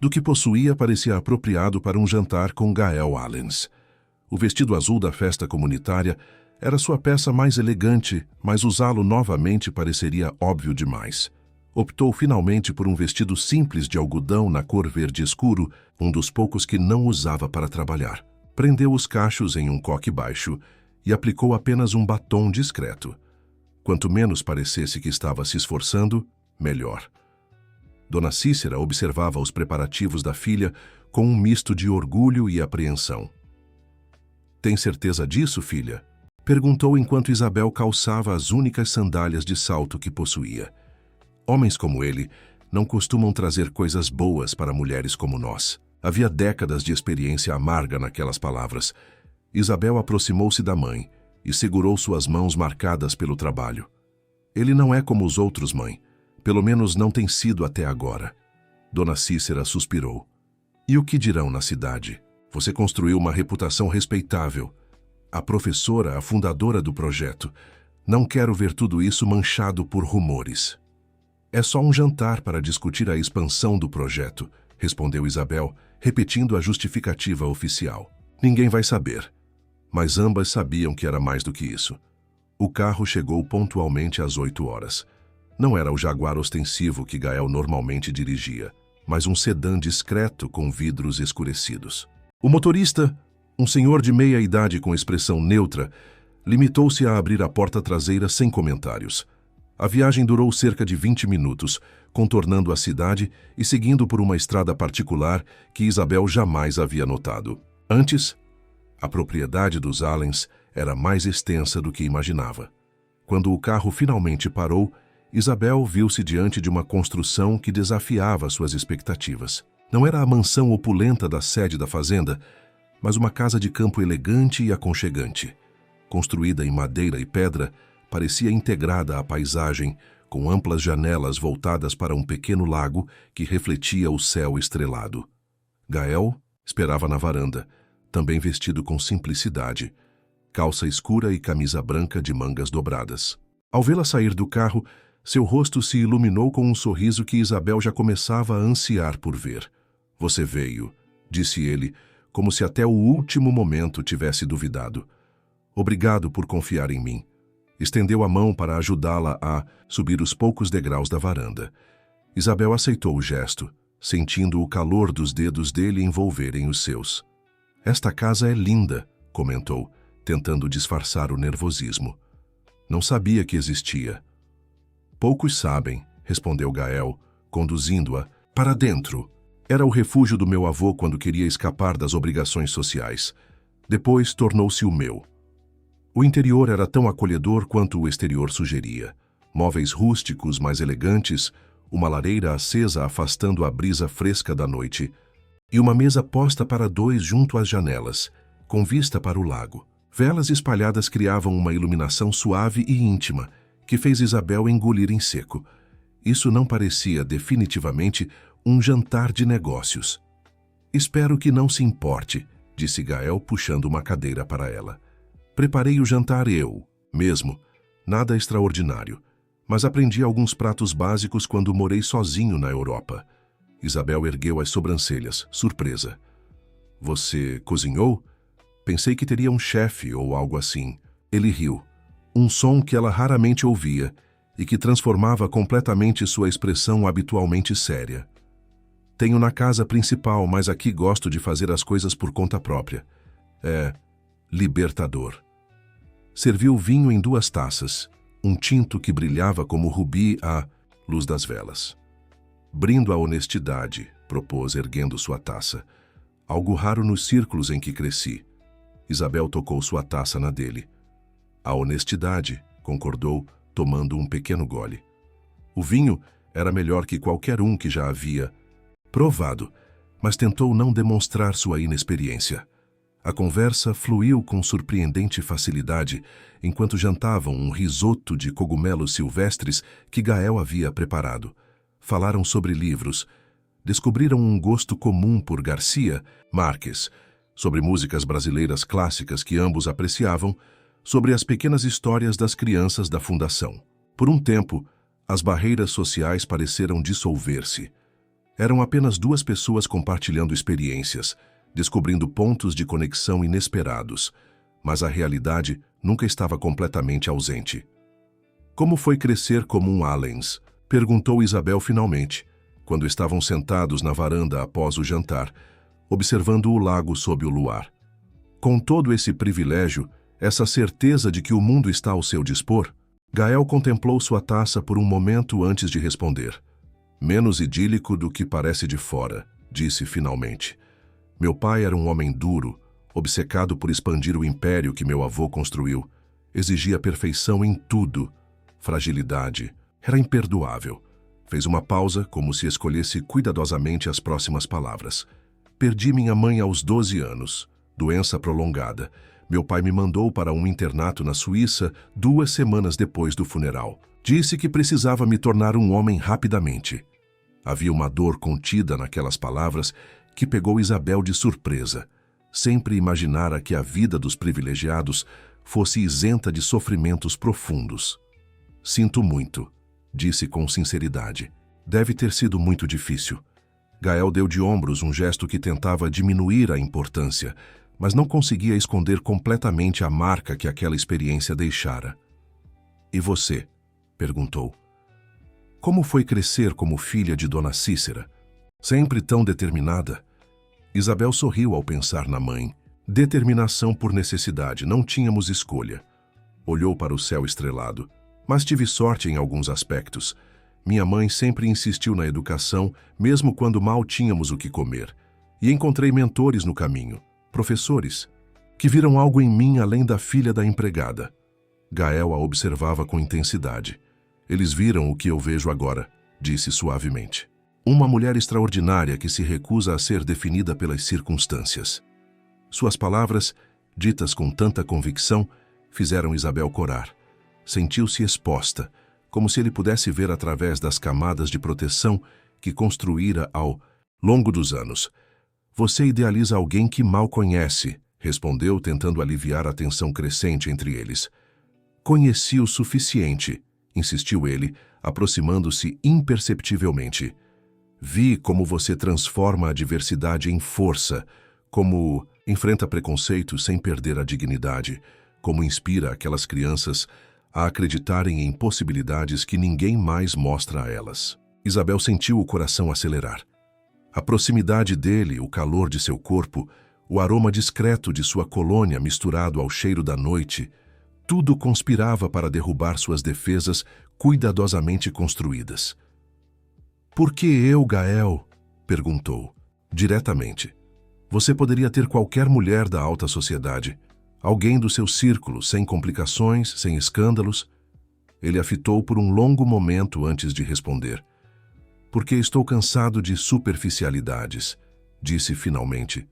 do que possuía parecia apropriado para um jantar com Gael Allens. O vestido azul da festa comunitária era sua peça mais elegante, mas usá-lo novamente pareceria óbvio demais. Optou finalmente por um vestido simples de algodão na cor verde escuro, um dos poucos que não usava para trabalhar. Prendeu os cachos em um coque baixo e aplicou apenas um batom discreto. Quanto menos parecesse que estava se esforçando, melhor. Dona Cícera observava os preparativos da filha com um misto de orgulho e apreensão. "Tem certeza disso, filha?" perguntou enquanto Isabel calçava as únicas sandálias de salto que possuía. Homens como ele não costumam trazer coisas boas para mulheres como nós. Havia décadas de experiência amarga naquelas palavras. Isabel aproximou-se da mãe e segurou suas mãos marcadas pelo trabalho. "Ele não é como os outros, mãe. Pelo menos não tem sido até agora." Dona Cícera suspirou. "E o que dirão na cidade? Você construiu uma reputação respeitável. A professora, a fundadora do projeto. Não quero ver tudo isso manchado por rumores." "É só um jantar para discutir a expansão do projeto", respondeu Isabel, repetindo a justificativa oficial. "Ninguém vai saber." Mas ambas sabiam que era mais do que isso. O carro chegou pontualmente às 8 horas. Não era o Jaguar ostensivo que Gael normalmente dirigia, mas um sedã discreto com vidros escurecidos. O motorista, um senhor de meia idade com expressão neutra, limitou-se a abrir a porta traseira sem comentários. A viagem durou cerca de 20 minutos, contornando a cidade e seguindo por uma estrada particular que Isabel jamais havia notado. Antes, a propriedade dos Allens era mais extensa do que imaginava. Quando o carro finalmente parou, Isabel viu-se diante de uma construção que desafiava suas expectativas. Não era a mansão opulenta da sede da fazenda, mas uma casa de campo elegante e aconchegante. Construída em madeira e pedra, parecia integrada à paisagem, com amplas janelas voltadas para um pequeno lago que refletia o céu estrelado. Gael esperava na varanda, também vestido com simplicidade, calça escura e camisa branca de mangas dobradas. Ao vê-la sair do carro, seu rosto se iluminou com um sorriso que Isabel já começava a ansiar por ver. "Você veio", disse ele, como se até o último momento tivesse duvidado. "Obrigado por confiar em mim." Estendeu a mão para ajudá-la a subir os poucos degraus da varanda. Isabel aceitou o gesto, sentindo o calor dos dedos dele envolverem os seus. "Esta casa é linda", comentou, tentando disfarçar o nervosismo. "Não sabia que existia." "Poucos sabem", respondeu Gael, conduzindo-a para dentro. Era o refúgio do meu avô quando queria escapar das obrigações sociais. Depois tornou-se o meu. O interior era tão acolhedor quanto o exterior sugeria. Móveis rústicos mais elegantes, uma lareira acesa afastando a brisa fresca da noite, e uma mesa posta para dois junto às janelas, com vista para o lago. Velas espalhadas criavam uma iluminação suave e íntima, que fez Isabel engolir em seco. Isso não parecia definitivamente um jantar de negócios. "Espero que não se importe", disse Gael, puxando uma cadeira para ela. "Preparei o jantar eu, mesmo. Nada extraordinário. Mas aprendi alguns pratos básicos quando morei sozinho na Europa." Isabel ergueu as sobrancelhas, surpresa. "Você cozinhou? Pensei que teria um chefe ou algo assim." Ele riu. Um som que ela raramente ouvia e que transformava completamente sua expressão habitualmente séria. "Tenho na casa principal, mas aqui gosto de fazer as coisas por conta própria. É libertador." Serviu vinho em 2 taças, um tinto que brilhava como rubi à luz das velas. Brindo à honestidade, propôs erguendo sua taça. Algo raro nos círculos em que cresci. Isabel tocou sua taça na dele. A honestidade, concordou, tomando um pequeno gole. O vinho era melhor que qualquer um que já havia provado, mas tentou não demonstrar sua inexperiência. A conversa fluiu com surpreendente facilidade, enquanto jantavam um risoto de cogumelos silvestres que Gael havia preparado. Falaram sobre livros. Descobriram um gosto comum por Garcia Marques, sobre músicas brasileiras clássicas que ambos apreciavam, sobre as pequenas histórias das crianças da Fundação. Por um tempo, as barreiras sociais pareceram dissolver-se. Eram apenas duas pessoas compartilhando experiências, descobrindo pontos de conexão inesperados, mas a realidade nunca estava completamente ausente. Como foi crescer como um Allens? Perguntou Isabel finalmente, quando estavam sentados na varanda após o jantar, observando o lago sob o luar. Com todo esse privilégio, essa certeza de que o mundo está ao seu dispor, Gael contemplou sua taça por um momento antes de responder. Menos idílico do que parece de fora, disse finalmente. Meu pai era um homem duro, obcecado por expandir o império que meu avô construiu. Exigia perfeição em tudo. Fragilidade. Era imperdoável. Fez uma pausa, como se escolhesse cuidadosamente as próximas palavras. Perdi minha mãe aos 12 anos. Doença prolongada. Meu pai me mandou para um internato na Suíça 2 semanas depois do funeral. Disse que precisava me tornar um homem rapidamente. Havia uma dor contida naquelas palavras que pegou Isabel de surpresa. Sempre imaginara que a vida dos privilegiados fosse isenta de sofrimentos profundos. Sinto muito, disse com sinceridade. Deve ter sido muito difícil. Gael deu de ombros um gesto que tentava diminuir a importância, mas não conseguia esconder completamente a marca que aquela experiência deixara. E você? Perguntou. Como foi crescer como filha de Dona Cícera? Sempre tão determinada? Isabel sorriu ao pensar na mãe. Determinação por necessidade, não tínhamos escolha. Olhou para o céu estrelado. Mas tive sorte em alguns aspectos. Minha mãe sempre insistiu na educação, mesmo quando mal tínhamos o que comer. E encontrei mentores no caminho, professores, que viram algo em mim além da filha da empregada. Gael a observava com intensidade. Eles viram o que eu vejo agora, disse suavemente. Uma mulher extraordinária que se recusa a ser definida pelas circunstâncias. Suas palavras, ditas com tanta convicção, fizeram Isabel corar. Sentiu-se exposta, como se ele pudesse ver através das camadas de proteção que construíra ao longo dos anos. Você idealiza alguém que mal conhece, respondeu, tentando aliviar a tensão crescente entre eles. Conheci o suficiente, insistiu ele, aproximando-se imperceptivelmente. Vi como você transforma a diversidade em força, como enfrenta preconceitos sem perder a dignidade, como inspira aquelas crianças a acreditarem em possibilidades que ninguém mais mostra a elas. Isabel sentiu o coração acelerar. A proximidade dele, o calor de seu corpo, o aroma discreto de sua colônia misturado ao cheiro da noite, tudo conspirava para derrubar suas defesas cuidadosamente construídas. Por que eu, Gael? Perguntou, diretamente. Você poderia ter qualquer mulher da alta sociedade, alguém do seu círculo, sem complicações, sem escândalos. Ele a fitou por um longo momento antes de responder. Porque estou cansado de superficialidades, disse finalmente.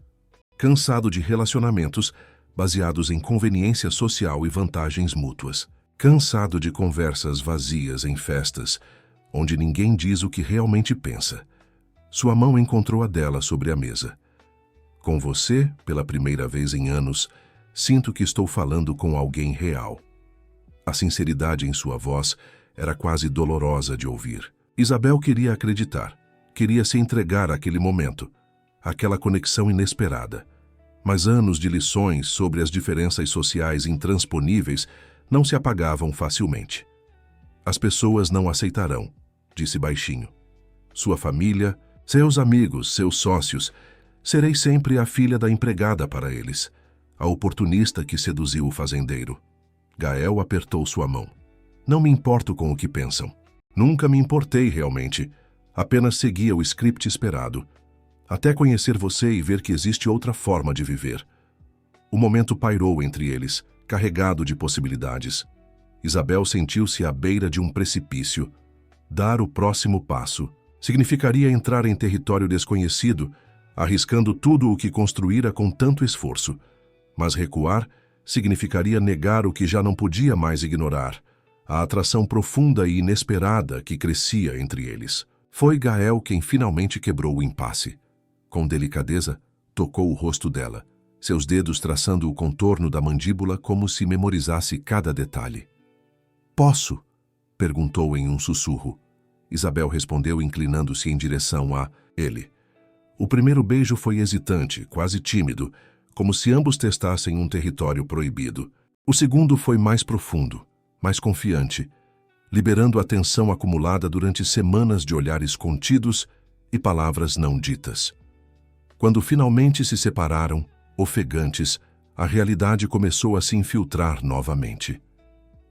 Cansado de relacionamentos baseados em conveniência social e vantagens mútuas. Cansado de conversas vazias em festas, onde ninguém diz o que realmente pensa. Sua mão encontrou a dela sobre a mesa. Com você, pela primeira vez em anos, sinto que estou falando com alguém real. A sinceridade em sua voz era quase dolorosa de ouvir. Isabel queria acreditar, queria se entregar àquele momento, àquela conexão inesperada. Mas anos de lições sobre as diferenças sociais intransponíveis não se apagavam facilmente. As pessoas não aceitarão, disse baixinho. Sua família, seus amigos, seus sócios, serei sempre a filha da empregada para eles, a oportunista que seduziu o fazendeiro. Gael apertou sua mão. Não me importo com o que pensam. Nunca me importei realmente, Apenas seguia o script esperado, até conhecer você e ver que existe outra forma de viver. O momento pairou entre eles, carregado de possibilidades. Isabel sentiu-se à beira de um precipício. Dar o próximo passo significaria entrar em território desconhecido, arriscando tudo o que construíra com tanto esforço. Mas recuar significaria negar o que já não podia mais ignorar, a atração profunda e inesperada que crescia entre eles. Foi Gael quem finalmente quebrou o impasse. Com delicadeza, tocou o rosto dela, seus dedos traçando o contorno da mandíbula como se memorizasse cada detalhe. "Posso?" perguntou em um sussurro. Isabel respondeu inclinando-se em direção a ele. O primeiro beijo foi hesitante, quase tímido, como se ambos testassem um território proibido. O segundo foi mais profundo, mais confiante, liberando a tensão acumulada durante semanas de olhares contidos e palavras não ditas. Quando finalmente se separaram, ofegantes, a realidade começou a se infiltrar novamente.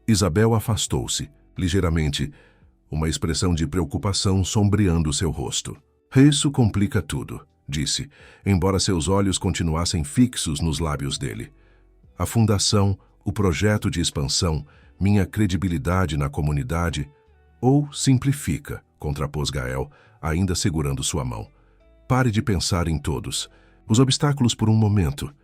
Isabel afastou-se, ligeiramente, uma expressão de preocupação sombreando seu rosto. "Isso complica tudo", disse, embora seus olhos continuassem fixos nos lábios dele. "A fundação, o projeto de expansão, minha credibilidade na comunidade..." "Ou simplifica", contrapôs Gael, ainda segurando sua mão. "Pare de pensar em todos. Os obstáculos por um momento.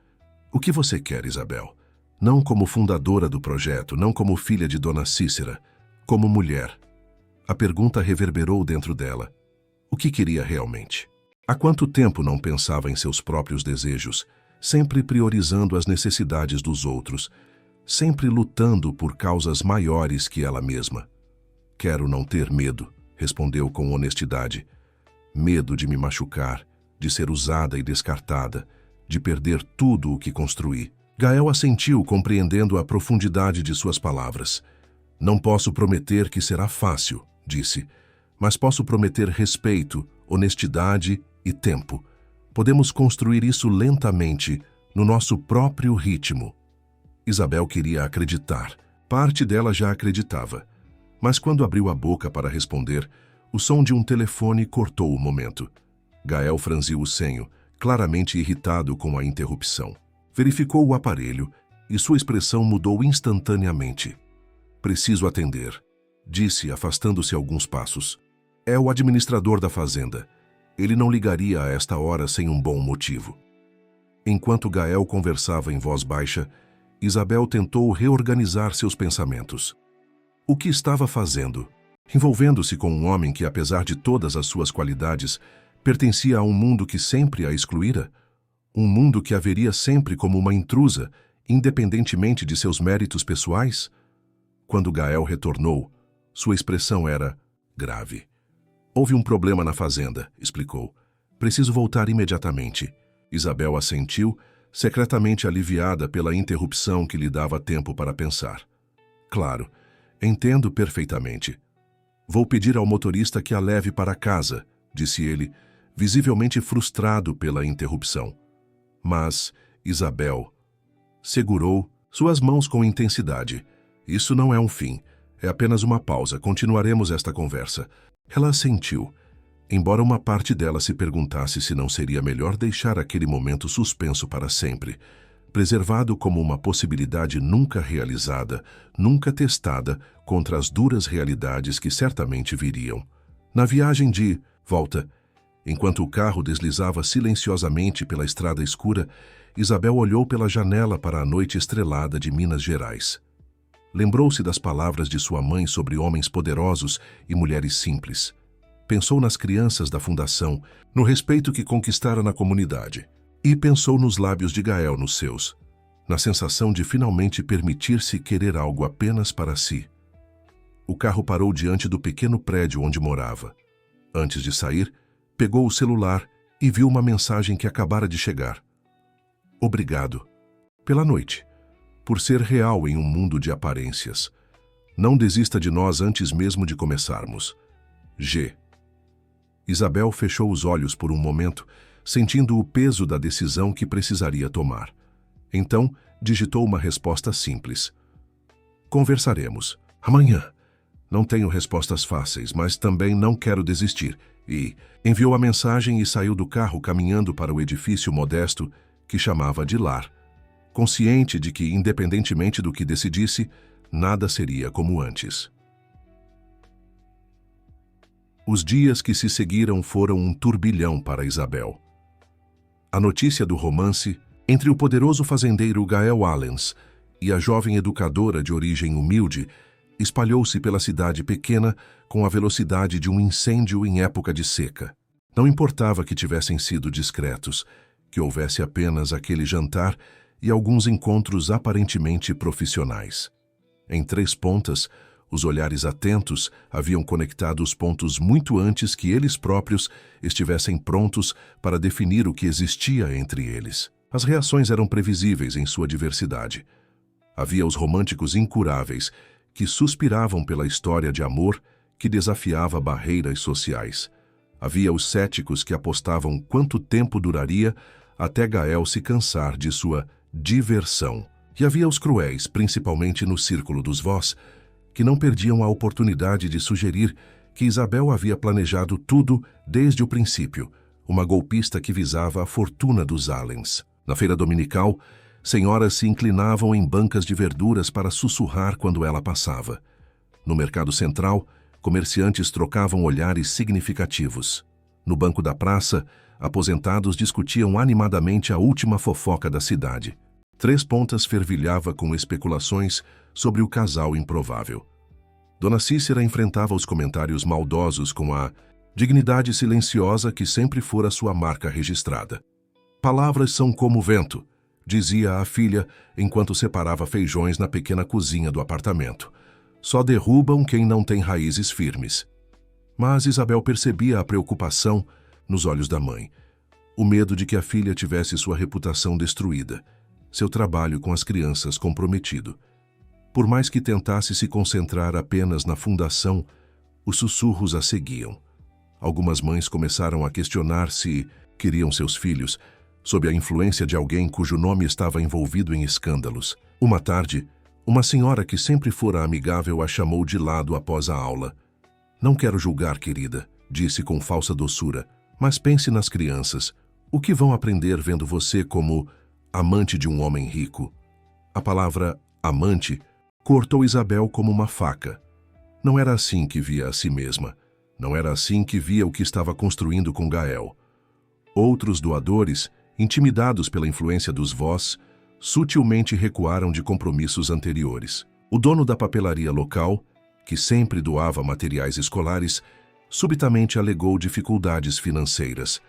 O que você quer, Isabel? Não como fundadora do projeto, não como filha de Dona Cícera, como mulher." A pergunta reverberou dentro dela. O que queria realmente? Há quanto tempo não pensava em seus próprios desejos, sempre priorizando as necessidades dos outros, sempre lutando por causas maiores que ela mesma? "Quero não ter medo", respondeu com honestidade. "Medo de me machucar, de ser usada e descartada, de perder tudo o que construí." Gael assentiu, compreendendo a profundidade de suas palavras. "Não posso prometer que será fácil", disse, "mas posso prometer respeito, honestidade e tempo. Podemos construir isso lentamente, no nosso próprio ritmo." Isabel queria acreditar. Parte dela já acreditava. Mas quando abriu a boca para responder, o som de um telefone cortou o momento. Gael franziu o senho, claramente irritado com a interrupção. Verificou o aparelho e sua expressão mudou instantaneamente. "Preciso atender", disse, afastando-se alguns passos. "É o administrador da fazenda. Ele não ligaria a esta hora sem um bom motivo." Enquanto Gael conversava em voz baixa, Isabel tentou reorganizar seus pensamentos. O que estava fazendo? Envolvendo-se com um homem que, apesar de todas as suas qualidades, pertencia a um mundo que sempre a excluíra? Um mundo que a veria sempre como uma intrusa, independentemente de seus méritos pessoais? Quando Gael retornou, sua expressão era grave. "Houve um problema na fazenda", explicou. "Preciso voltar imediatamente." Isabel assentiu, secretamente aliviada pela interrupção que lhe dava tempo para pensar. "Claro, entendo perfeitamente. Vou pedir ao motorista que a leve para casa", disse ele, visivelmente frustrado pela interrupção. Mas Isabel segurou suas mãos com intensidade. "Isso não é um fim, é apenas uma pausa. Continuaremos esta conversa." Ela assentiu, embora uma parte dela se perguntasse se não seria melhor deixar aquele momento suspenso para sempre, preservado como uma possibilidade nunca realizada, nunca testada contra as duras realidades que certamente viriam. Na viagem de volta, enquanto o carro deslizava silenciosamente pela estrada escura, Isabel olhou pela janela para a noite estrelada de Minas Gerais. Lembrou-se das palavras de sua mãe sobre homens poderosos e mulheres simples. Pensou nas crianças da fundação, no respeito que conquistara na comunidade. E pensou nos lábios de Gael nos seus, na sensação de finalmente permitir-se querer algo apenas para si. O carro parou diante do pequeno prédio onde morava. Antes de sair, pegou o celular e viu uma mensagem que acabara de chegar. "Obrigado. Pela noite. Por ser real em um mundo de aparências. Não desista de nós antes mesmo de começarmos. G." Isabel fechou os olhos por um momento, sentindo o peso da decisão que precisaria tomar. Então, digitou uma resposta simples. "Conversaremos. Amanhã." Não tenho respostas fáceis, mas também não quero desistir. E enviou a mensagem e saiu do carro caminhando para o edifício modesto que chamava de lar, consciente de que, independentemente do que decidisse, nada seria como antes. Os dias que se seguiram foram um turbilhão para Isabel. A notícia do romance entre o poderoso fazendeiro Gael Allens e a jovem educadora de origem humilde espalhou-se pela cidade pequena com a velocidade de um incêndio em época de seca. Não importava que tivessem sido discretos, que houvesse apenas aquele jantar e alguns encontros aparentemente profissionais. Em Três Pontas, os olhares atentos haviam conectado os pontos muito antes que eles próprios estivessem prontos para definir o que existia entre eles. As reações eram previsíveis em sua diversidade. Havia os românticos incuráveis, que suspiravam pela história de amor que desafiava barreiras sociais. Havia os céticos que apostavam quanto tempo duraria até Gael se cansar de sua diversão. E havia os cruéis, principalmente no círculo dos vós, que não perdiam a oportunidade de sugerir que Isabel havia planejado tudo desde o princípio, uma golpista que visava a fortuna dos Allens. Na feira dominical, senhoras se inclinavam em bancas de verduras para sussurrar quando ela passava. No mercado central, comerciantes trocavam olhares significativos. No banco da praça, aposentados discutiam animadamente a última fofoca da cidade. Três Pontas fervilhava com especulações sobre o casal improvável. Dona Cícera enfrentava os comentários maldosos com a dignidade silenciosa que sempre fora sua marca registrada. Palavras são como vento, dizia a filha enquanto separava feijões na pequena cozinha do apartamento. Só derrubam quem não tem raízes firmes. Mas Isabel percebia a preocupação nos olhos da mãe, o medo de que a filha tivesse sua reputação destruída, seu trabalho com as crianças comprometido. Por mais que tentasse se concentrar apenas na fundação, os sussurros a seguiam. Algumas mães começaram a questionar se queriam seus filhos, sob a influência de alguém cujo nome estava envolvido em escândalos. Uma tarde, uma senhora que sempre fora amigável a chamou de lado após a aula. "Não quero julgar, querida", disse com falsa doçura, "mas pense nas crianças. O que vão aprender vendo você como amante de um homem rico?" A palavra amante cortou Isabel como uma faca. Não era assim que via a si mesma. Não era assim que via o que estava construindo com Gael. Outros doadores, intimidados pela influência dos vós, sutilmente recuaram de compromissos anteriores. O dono da papelaria local, que sempre doava materiais escolares, subitamente alegou dificuldades financeiras.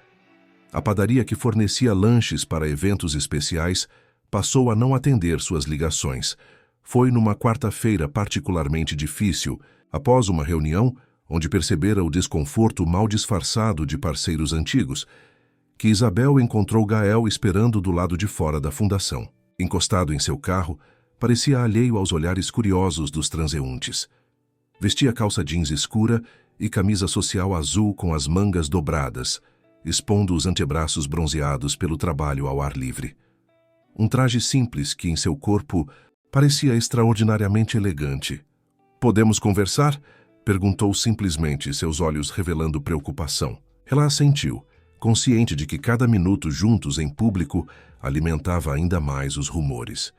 A padaria que fornecia lanches para eventos especiais passou a não atender suas ligações. Foi numa quarta-feira particularmente difícil, após uma reunião onde percebera o desconforto mal disfarçado de parceiros antigos, que Isabel encontrou Gael esperando do lado de fora da fundação. Encostado em seu carro, parecia alheio aos olhares curiosos dos transeuntes. Vestia calça jeans escura e camisa social azul com as mangas dobradas, expondo os antebraços bronzeados pelo trabalho ao ar livre. Um traje simples que em seu corpo parecia extraordinariamente elegante. "Podemos conversar?" perguntou simplesmente, seus olhos revelando preocupação. Ela assentiu, consciente de que cada minuto juntos em público alimentava ainda mais os rumores.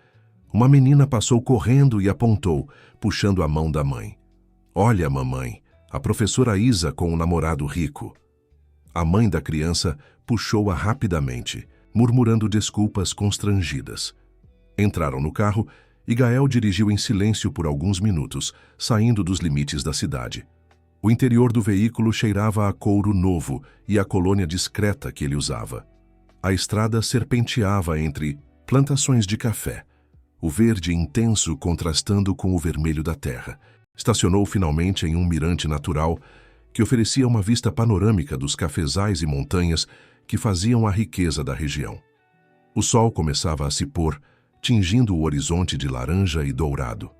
Uma menina passou correndo e apontou, puxando a mão da mãe. "Olha, mamãe, a professora Isa com um namorado rico." A mãe da criança puxou-a rapidamente, murmurando desculpas constrangidas. Entraram no carro e Gael dirigiu em silêncio por alguns minutos, saindo dos limites da cidade. O interior do veículo cheirava a couro novo e a colônia discreta que ele usava. A estrada serpenteava entre plantações de café, o verde intenso contrastando com o vermelho da terra. Estacionou finalmente em um mirante natural que oferecia uma vista panorâmica dos cafezais e montanhas que faziam a riqueza da região. O sol começava a se pôr, tingindo o horizonte de laranja e dourado.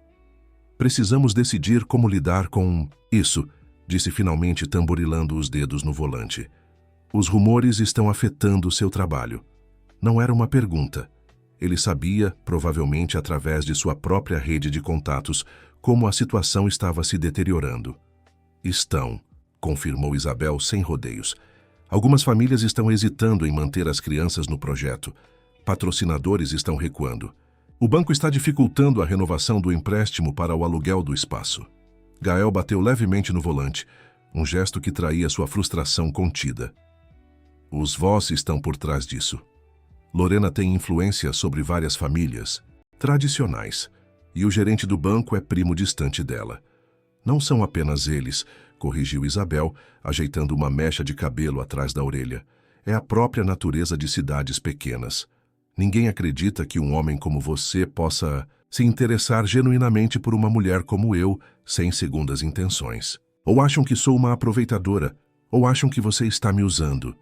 "Precisamos decidir como lidar com isso", disse finalmente tamborilando os dedos no volante. "Os rumores estão afetando seu trabalho." Não era uma pergunta. Ele sabia, provavelmente através de sua própria rede de contatos, como a situação estava se deteriorando. Estão, confirmou Isabel sem rodeios. Algumas famílias estão hesitando em manter as crianças no projeto. Patrocinadores estão recuando. O banco está dificultando a renovação do empréstimo para o aluguel do espaço. Gael bateu levemente no volante, um gesto que traía sua frustração contida. Os Voss estão por trás disso. Lorena tem influência sobre várias famílias tradicionais, e o gerente do banco é primo distante dela. Não são apenas eles, corrigiu Isabel, ajeitando uma mecha de cabelo atrás da orelha. É a própria natureza de cidades pequenas. Ninguém acredita que um homem como você possa se interessar genuinamente por uma mulher como eu, sem segundas intenções. Ou acham que sou uma aproveitadora, ou acham que você está me usando.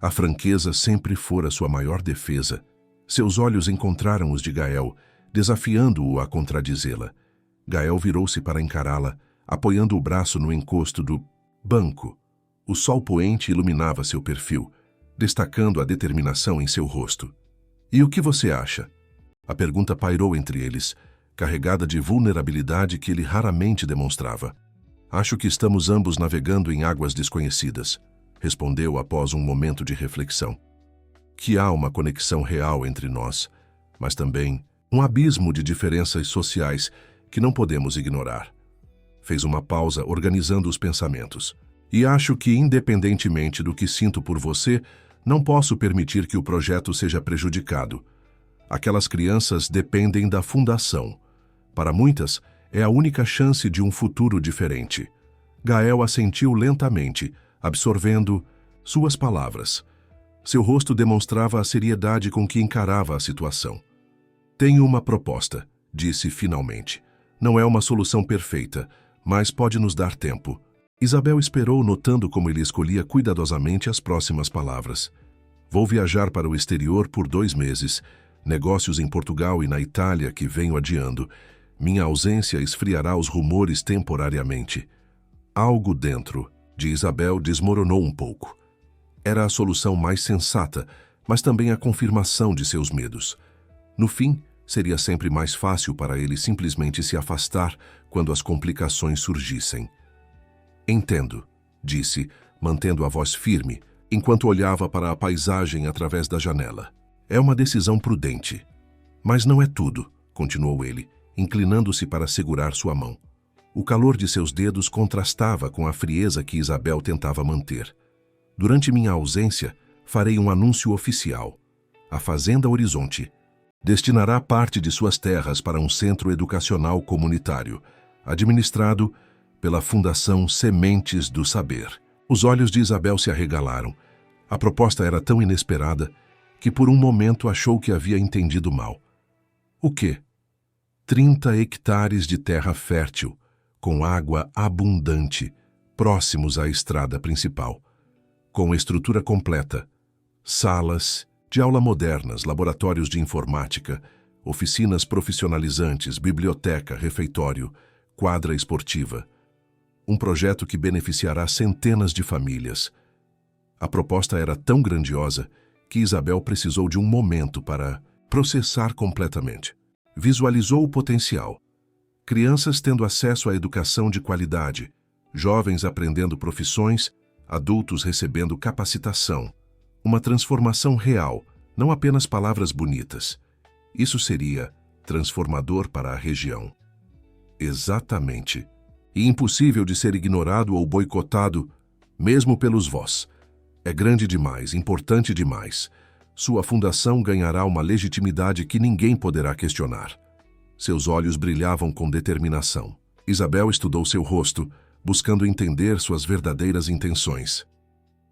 A franqueza sempre fora sua maior defesa. Seus olhos encontraram os de Gael, desafiando-o a contradizê-la. Gael virou-se para encará-la, apoiando o braço no encosto do banco. O sol poente iluminava seu perfil, destacando a determinação em seu rosto. E o que você acha? A pergunta pairou entre eles, carregada de vulnerabilidade que ele raramente demonstrava. Acho que estamos ambos navegando em águas desconhecidas, respondeu após um momento de reflexão. Que há uma conexão real entre nós, mas também um abismo de diferenças sociais que não podemos ignorar. Fez uma pausa, organizando os pensamentos. E acho que, independentemente do que sinto por você, não posso permitir que o projeto seja prejudicado. Aquelas crianças dependem da fundação. Para muitas, é a única chance de um futuro diferente. Gael assentiu lentamente, absorvendo suas palavras. Seu rosto demonstrava a seriedade com que encarava a situação. Tenho uma proposta, disse finalmente. Não é uma solução perfeita, mas pode nos dar tempo. Isabel esperou, notando como ele escolhia cuidadosamente as próximas palavras. Vou viajar para o exterior por 2 meses. Negócios em Portugal e na Itália que venho adiando. Minha ausência esfriará os rumores temporariamente. Algo dentro de Isabel desmoronou um pouco. Era a solução mais sensata, mas também a confirmação de seus medos. No fim, seria sempre mais fácil para ele simplesmente se afastar quando as complicações surgissem. Entendo, disse, mantendo a voz firme, enquanto olhava para a paisagem através da janela. É uma decisão prudente. Mas não é tudo, continuou ele, inclinando-se para segurar sua mão. O calor de seus dedos contrastava com a frieza que Isabel tentava manter. Durante minha ausência, farei um anúncio oficial. A Fazenda Horizonte destinará parte de suas terras para um centro educacional comunitário, administrado pela Fundação Sementes do Saber. Os olhos de Isabel se arregalaram. A proposta era tão inesperada que por um momento achou que havia entendido mal. O quê? 30 hectares de terra fértil, com água abundante, próximos à estrada principal, com estrutura completa, salas de aula modernas, laboratórios de informática, oficinas profissionalizantes, biblioteca, refeitório, quadra esportiva. Um projeto que beneficiará centenas de famílias. A proposta era tão grandiosa que Isabel precisou de um momento para processar completamente. Visualizou o potencial. Crianças tendo acesso à educação de qualidade, jovens aprendendo profissões, adultos recebendo capacitação. Uma transformação real, não apenas palavras bonitas. Isso seria transformador para a região. Exatamente. E impossível de ser ignorado ou boicotado, mesmo pelos Voss. É grande demais, importante demais. Sua fundação ganhará uma legitimidade que ninguém poderá questionar. Seus olhos brilhavam com determinação. Isabel estudou seu rosto, buscando entender suas verdadeiras intenções.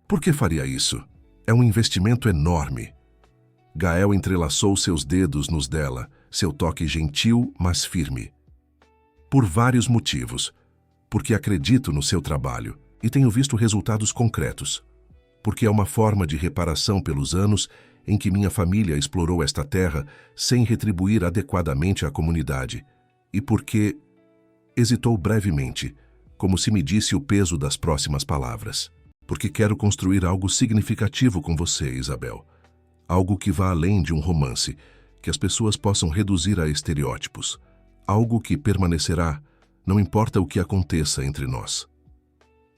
Por que faria isso? É um investimento enorme. Gael entrelaçou seus dedos nos dela, seu toque gentil, mas firme. Por vários motivos. Porque acredito no seu trabalho e tenho visto resultados concretos. Porque é uma forma de reparação pelos anos em que minha família explorou esta terra sem retribuir adequadamente à comunidade. E porque hesitou brevemente, como se medisse o peso das próximas palavras. Porque quero construir algo significativo com você, Isabel. Algo que vá além de um romance, que as pessoas possam reduzir a estereótipos. algo que permanecerá, não importa o que aconteça entre nós.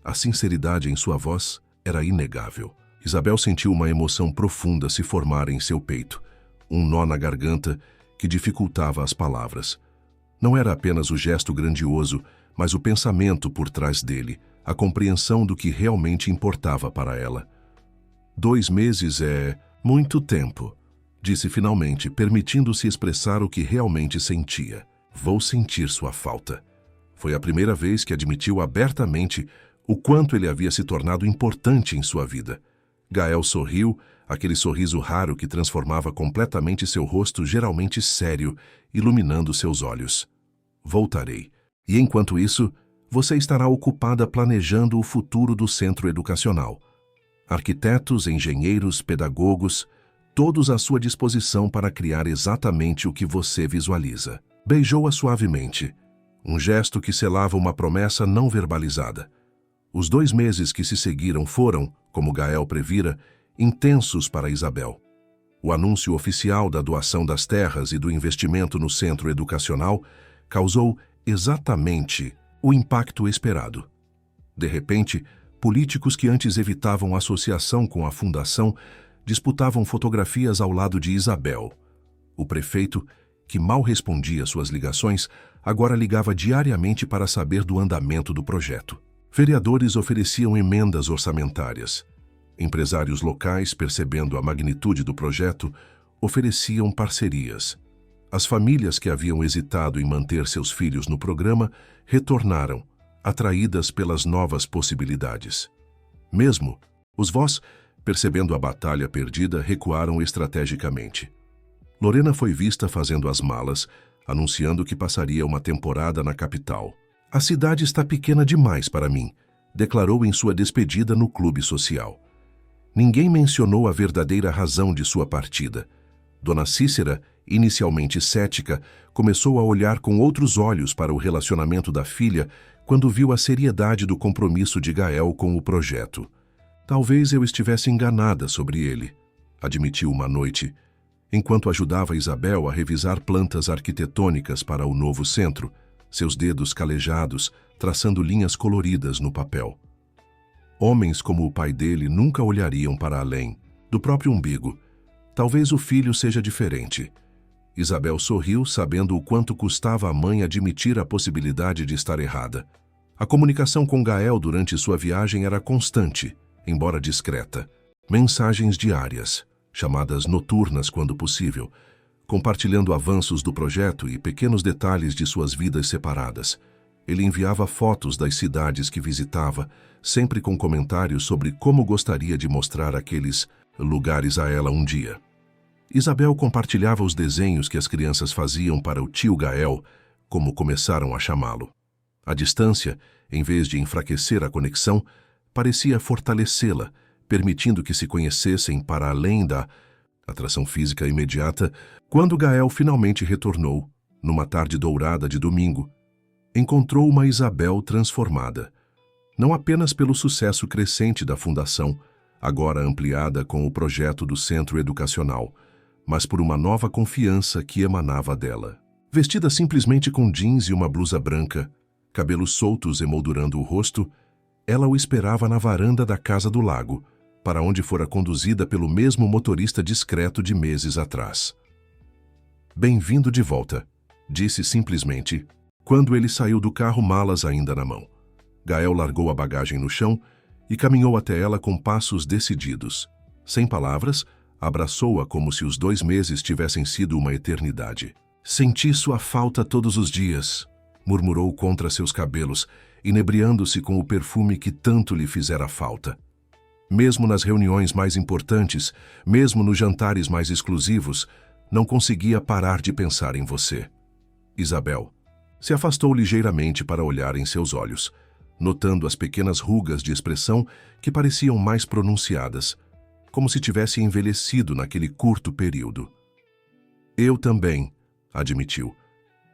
A sinceridade em sua voz era inegável. Isabel sentiu uma emoção profunda se formar em seu peito, um nó na garganta que dificultava as palavras. Não era apenas o gesto grandioso, mas o pensamento por trás dele, a compreensão do que realmente importava para ela. 2 meses é muito tempo, disse finalmente, permitindo-se expressar o que realmente sentia. Vou sentir sua falta. Foi a primeira vez que admitiu abertamente o quanto ele havia se tornado importante em sua vida. Gael sorriu, aquele sorriso raro que transformava completamente seu rosto geralmente sério, iluminando seus olhos. Voltarei. E enquanto isso, você estará ocupada planejando o futuro do centro educacional. Arquitetos, engenheiros, pedagogos, todos à sua disposição para criar exatamente o que você visualiza. Beijou-a suavemente, um gesto que selava uma promessa não verbalizada. Os 2 meses que se seguiram foram, como Gael previra, intensos para Isabel. O anúncio oficial da doação das terras e do investimento no centro educacional causou exatamente o impacto esperado. De repente, políticos que antes evitavam associação com a fundação disputavam fotografias ao lado de Isabel. O prefeito, que mal respondia suas ligações, agora ligava diariamente para saber do andamento do projeto. Vereadores ofereciam emendas orçamentárias. Empresários locais, percebendo a magnitude do projeto, ofereciam parcerias. As famílias que haviam hesitado em manter seus filhos no programa retornaram, atraídas pelas novas possibilidades. Mesmo os vós, percebendo a batalha perdida, recuaram estrategicamente. Lorena foi vista fazendo as malas, anunciando que passaria uma temporada na capital. A cidade está pequena demais para mim, declarou em sua despedida no clube social. Ninguém mencionou a verdadeira razão de sua partida. Dona Cícera, inicialmente cética, começou a olhar com outros olhos para o relacionamento da filha quando viu a seriedade do compromisso de Gael com o projeto. Talvez eu estivesse enganada sobre ele, admitiu uma noite, enquanto ajudava Isabel a revisar plantas arquitetônicas para o novo centro, seus dedos calejados, traçando linhas coloridas no papel. Homens como o pai dele nunca olhariam para além do próprio umbigo. Talvez o filho seja diferente. Isabel sorriu, sabendo o quanto custava à mãe admitir a possibilidade de estar errada. A comunicação com Gael durante sua viagem era constante, embora discreta. Mensagens diárias, chamadas noturnas quando possível, compartilhando avanços do projeto e pequenos detalhes de suas vidas separadas. Ele enviava fotos das cidades que visitava, sempre com comentários sobre como gostaria de mostrar aqueles lugares a ela um dia. Isabel compartilhava os desenhos que as crianças faziam para o tio Gael, como começaram a chamá-lo. A distância, em vez de enfraquecer a conexão, parecia fortalecê-la, permitindo que se conhecessem para além da atração física imediata. Quando Gael finalmente retornou, numa tarde dourada de domingo, encontrou uma Isabel transformada. Não apenas pelo sucesso crescente da fundação, agora ampliada com o projeto do centro educacional, mas por uma nova confiança que emanava dela. Vestida simplesmente com jeans e uma blusa branca, cabelos soltos emoldurando o rosto, ela o esperava na varanda da casa do lago, para onde fora conduzida pelo mesmo motorista discreto de meses atrás. Bem-vindo de volta, disse simplesmente, quando ele saiu do carro, malas ainda na mão. Gael largou a bagagem no chão e caminhou até ela com passos decididos. Sem palavras, abraçou-a como se os 2 meses tivessem sido uma eternidade. Senti sua falta todos os dias, murmurou contra seus cabelos, inebriando-se com o perfume que tanto lhe fizera falta. Mesmo nas reuniões mais importantes, mesmo nos jantares mais exclusivos, não conseguia parar de pensar em você. Isabel se afastou ligeiramente para olhar em seus olhos, notando as pequenas rugas de expressão que pareciam mais pronunciadas, como se tivesse envelhecido naquele curto período. Eu também, admitiu,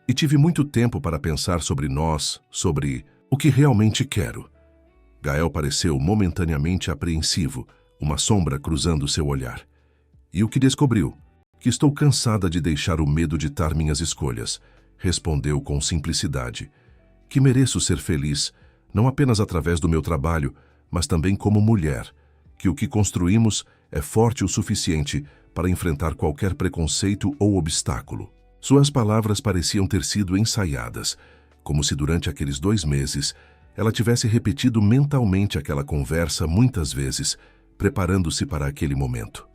e tive muito tempo para pensar sobre nós, sobre o que realmente quero. Gael pareceu momentaneamente apreensivo, uma sombra cruzando seu olhar. E o que descobriu? Que estou cansada de deixar o medo ditar minhas escolhas. respondeu com simplicidade, que mereço ser feliz, não apenas através do meu trabalho, mas também como mulher, que o que construímos é forte o suficiente para enfrentar qualquer preconceito ou obstáculo. Suas palavras pareciam ter sido ensaiadas, como se durante aqueles 2 meses ela tivesse repetido mentalmente aquela conversa muitas vezes, preparando-se para aquele momento.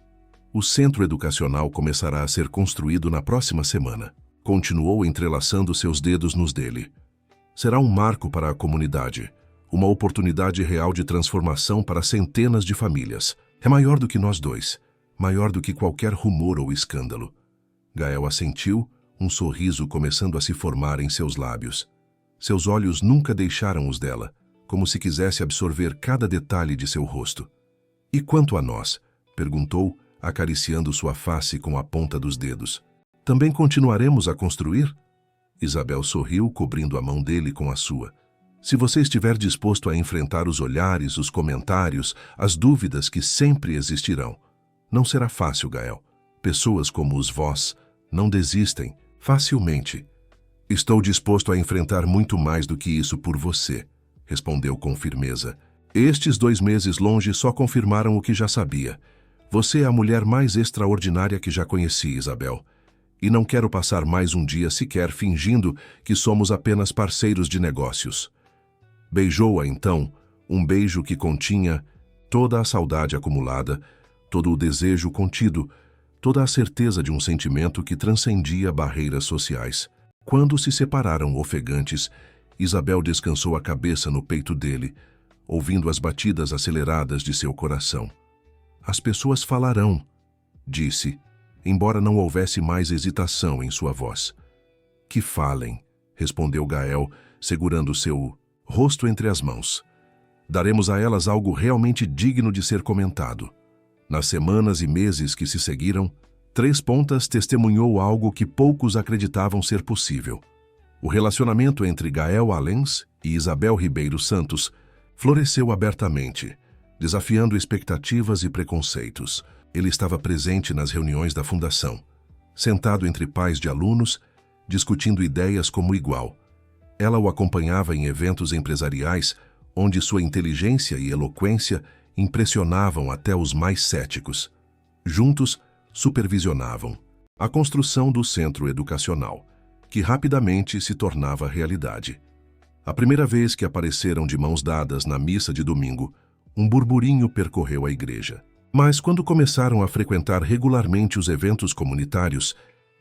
O centro educacional começará a ser construído na próxima semana. Continuou entrelaçando seus dedos nos dele. Será um marco para a comunidade, uma oportunidade real de transformação para centenas de famílias. É maior do que nós dois, maior do que qualquer rumor ou escândalo. Gael assentiu, um sorriso começando a se formar em seus lábios. Seus olhos nunca deixaram os dela, como se quisesse absorver cada detalhe de seu rosto. E quanto a nós? Perguntou, acariciando sua face com a ponta dos dedos. Também continuaremos a construir? Isabel sorriu, cobrindo a mão dele com a sua. Se você estiver disposto a enfrentar os olhares, os comentários, as dúvidas que sempre existirão. Não será fácil, Gael. Pessoas como os vós não desistem facilmente. Estou disposto a enfrentar muito mais do que isso por você, respondeu com firmeza. Estes 2 meses longe só confirmaram o que já sabia. Você é a mulher mais extraordinária que já conheci, Isabel. E não quero passar mais um dia sequer fingindo que somos apenas parceiros de negócios. Beijou-a então, um beijo que continha toda a saudade acumulada, todo o desejo contido, toda a certeza de um sentimento que transcendia barreiras sociais. Quando se separaram ofegantes, Isabel descansou a cabeça no peito dele, ouvindo as batidas aceleradas de seu coração. As pessoas falarão, disse, embora não houvesse mais hesitação em sua voz. Que falem, respondeu Gael, segurando seu rosto entre as mãos. Daremos a elas algo realmente digno de ser comentado. Nas semanas e meses que se seguiram, Três Pontas testemunhou algo que poucos acreditavam ser possível. O relacionamento entre Gael Alens e Isabel Ribeiro Santos floresceu abertamente, desafiando expectativas e preconceitos. Ele estava presente nas reuniões da fundação, sentado entre pais de alunos, discutindo ideias como igual. Ela o acompanhava em eventos empresariais, onde sua inteligência e eloquência impressionavam até os mais céticos. Juntos, supervisionavam a construção do centro educacional, que rapidamente se tornava realidade. A primeira vez que apareceram de mãos dadas na missa de domingo, um burburinho percorreu a igreja. Mas quando começaram a frequentar regularmente os eventos comunitários,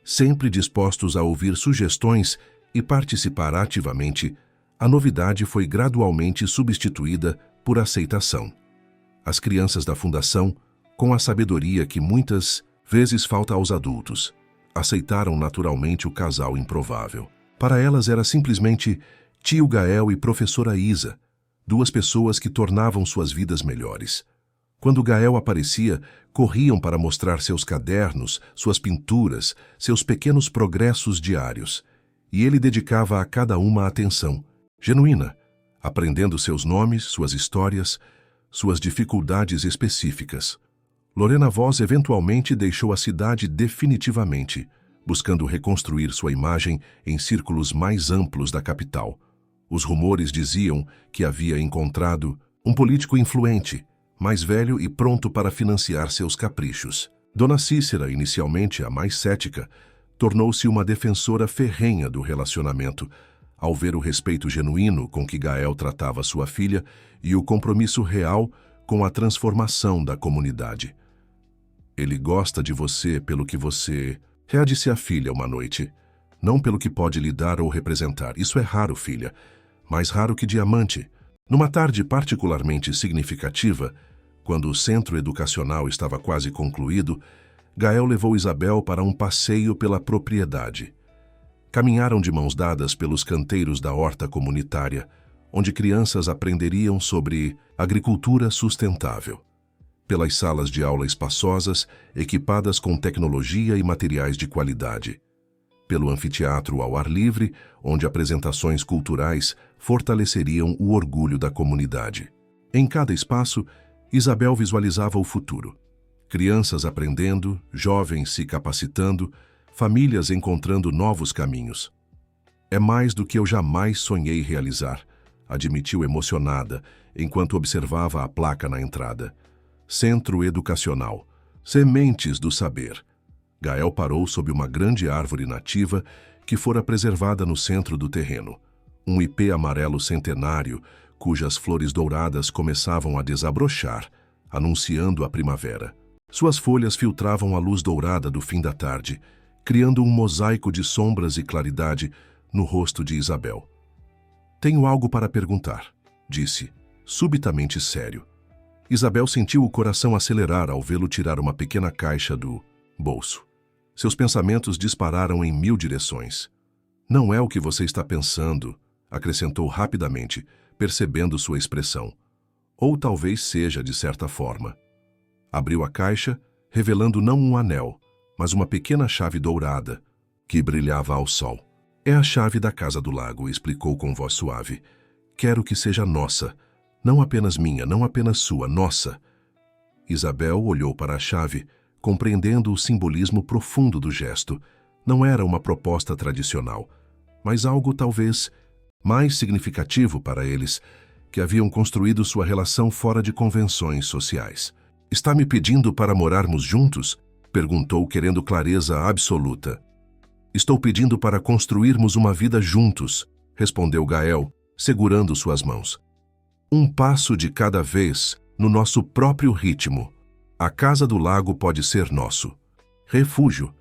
sempre dispostos a ouvir sugestões e participar ativamente, a novidade foi gradualmente substituída por aceitação. As crianças da fundação, com a sabedoria que muitas vezes falta aos adultos, aceitaram naturalmente o casal improvável. Para elas era simplesmente tio Gael e professora Isa, 2 pessoas que tornavam suas vidas melhores. Quando Gael aparecia, corriam para mostrar seus cadernos, suas pinturas, seus pequenos progressos diários, e ele dedicava a cada uma atenção, genuína, aprendendo seus nomes, suas histórias, suas dificuldades específicas. Lorena Voz eventualmente deixou a cidade definitivamente, buscando reconstruir sua imagem em círculos mais amplos da capital. Os rumores diziam que havia encontrado um político influente, mais velho e pronto para financiar seus caprichos. Dona Cícera, inicialmente a mais cética, tornou-se uma defensora ferrenha do relacionamento, ao ver o respeito genuíno com que Gael tratava sua filha e o compromisso real com a transformação da comunidade. Ele gosta de você pelo que você... Disse a filha uma noite. Não pelo que pode lhe dar ou representar. Isso é raro, filha. Mais raro que diamante. Numa tarde particularmente significativa, quando o centro educacional estava quase concluído, Gael levou Isabel para um passeio pela propriedade. Caminharam de mãos dadas pelos canteiros da horta comunitária, onde crianças aprenderiam sobre agricultura sustentável. Pelas salas de aula espaçosas, equipadas com tecnologia e materiais de qualidade. Pelo anfiteatro ao ar livre, onde apresentações culturais fortaleceriam o orgulho da comunidade. Em cada espaço, Isabel visualizava o futuro. Crianças aprendendo, jovens se capacitando, famílias encontrando novos caminhos. É mais do que eu jamais sonhei realizar, admitiu emocionada, enquanto observava a placa na entrada. Centro Educacional. Sementes do Saber. Gael parou sob uma grande árvore nativa que fora preservada no centro do terreno. Um ipê amarelo centenário, cujas flores douradas começavam a desabrochar, anunciando a primavera. Suas folhas filtravam a luz dourada do fim da tarde, criando um mosaico de sombras e claridade no rosto de Isabel. Tenho algo para perguntar, disse, subitamente sério. Isabel sentiu o coração acelerar ao vê-lo tirar uma pequena caixa do bolso. Seus pensamentos dispararam em 1000 direções. Não é o que você está pensando, acrescentou rapidamente, percebendo sua expressão. Ou talvez seja, de certa forma. Abriu a caixa, revelando não um anel, mas uma pequena chave dourada, que brilhava ao sol. É a chave da Casa do Lago, explicou com voz suave. Quero que seja nossa. Não apenas minha, não apenas sua, nossa. Isabel olhou para a chave, compreendendo o simbolismo profundo do gesto. Não era uma proposta tradicional, mas algo talvez mais significativo para eles, que haviam construído sua relação fora de convenções sociais. Está me pedindo para morarmos juntos? Perguntou, querendo clareza absoluta. Estou pedindo para construirmos uma vida juntos, respondeu Gael, segurando suas mãos. Um passo de cada vez, no nosso próprio ritmo. A Casa do Lago pode ser nosso refúgio,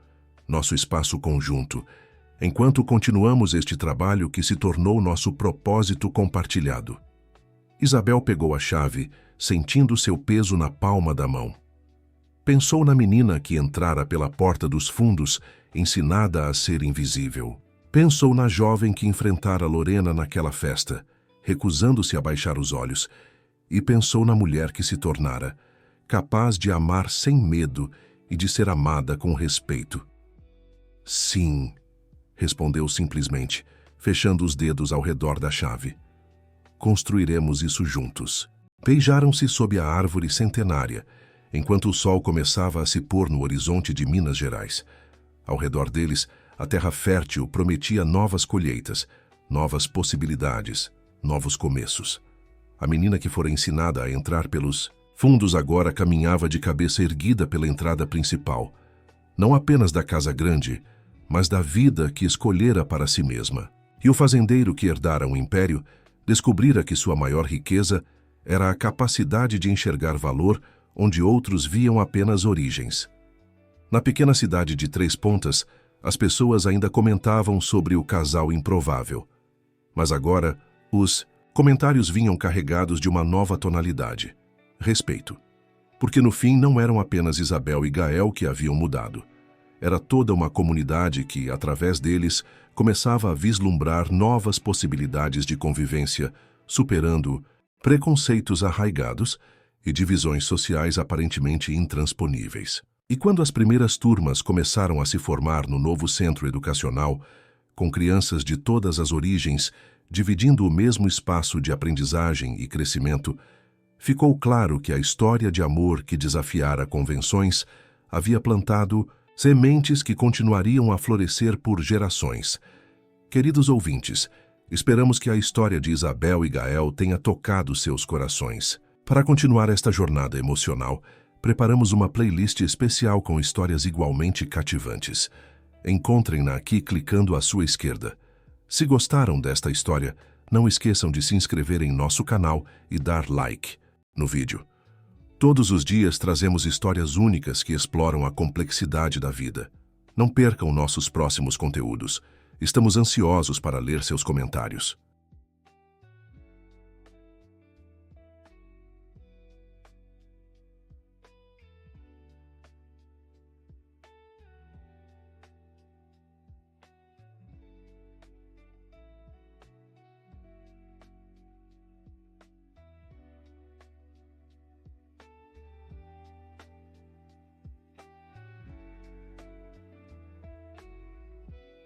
nosso espaço conjunto, enquanto continuamos este trabalho que se tornou nosso propósito compartilhado. Isabel pegou a chave, sentindo seu peso na palma da mão. Pensou na menina que entrara pela porta dos fundos, ensinada a ser invisível. Pensou na jovem que enfrentara Lorena naquela festa, recusando-se a baixar os olhos, e pensou na mulher que se tornara, capaz de amar sem medo e de ser amada com respeito. Sim, respondeu simplesmente, fechando os dedos ao redor da chave. Construiremos isso juntos. Beijaram-se sob a árvore centenária, enquanto o sol começava a se pôr no horizonte de Minas Gerais. Ao redor deles, a terra fértil prometia novas colheitas, novas possibilidades, novos começos. A menina que fora ensinada a entrar pelos fundos agora caminhava de cabeça erguida pela entrada principal, não apenas da casa grande, mas da vida que escolhera para si mesma. E o fazendeiro que herdara um império descobrira que sua maior riqueza era a capacidade de enxergar valor onde outros viam apenas origens. Na pequena cidade de Três Pontas, as pessoas ainda comentavam sobre o casal improvável. Mas agora, os comentários vinham carregados de uma nova tonalidade: respeito. Porque no fim não eram apenas Isabel e Gael que haviam mudado. Era toda uma comunidade que, através deles, começava a vislumbrar novas possibilidades de convivência, superando preconceitos arraigados e divisões sociais aparentemente intransponíveis. E quando as primeiras turmas começaram a se formar no novo centro educacional, com crianças de todas as origens, dividindo o mesmo espaço de aprendizagem e crescimento, ficou claro que a história de amor que desafiara convenções havia plantado sementes que continuariam a florescer por gerações. Queridos ouvintes, esperamos que a história de Isabel e Gael tenha tocado seus corações. Para continuar esta jornada emocional, preparamos uma playlist especial com histórias igualmente cativantes. Encontrem-na aqui clicando à sua esquerda. Se gostaram desta história, não esqueçam de se inscrever em nosso canal e dar like no vídeo. Todos os dias trazemos histórias únicas que exploram a complexidade da vida. Não percam nossos próximos conteúdos. Estamos ansiosos para ler seus comentários.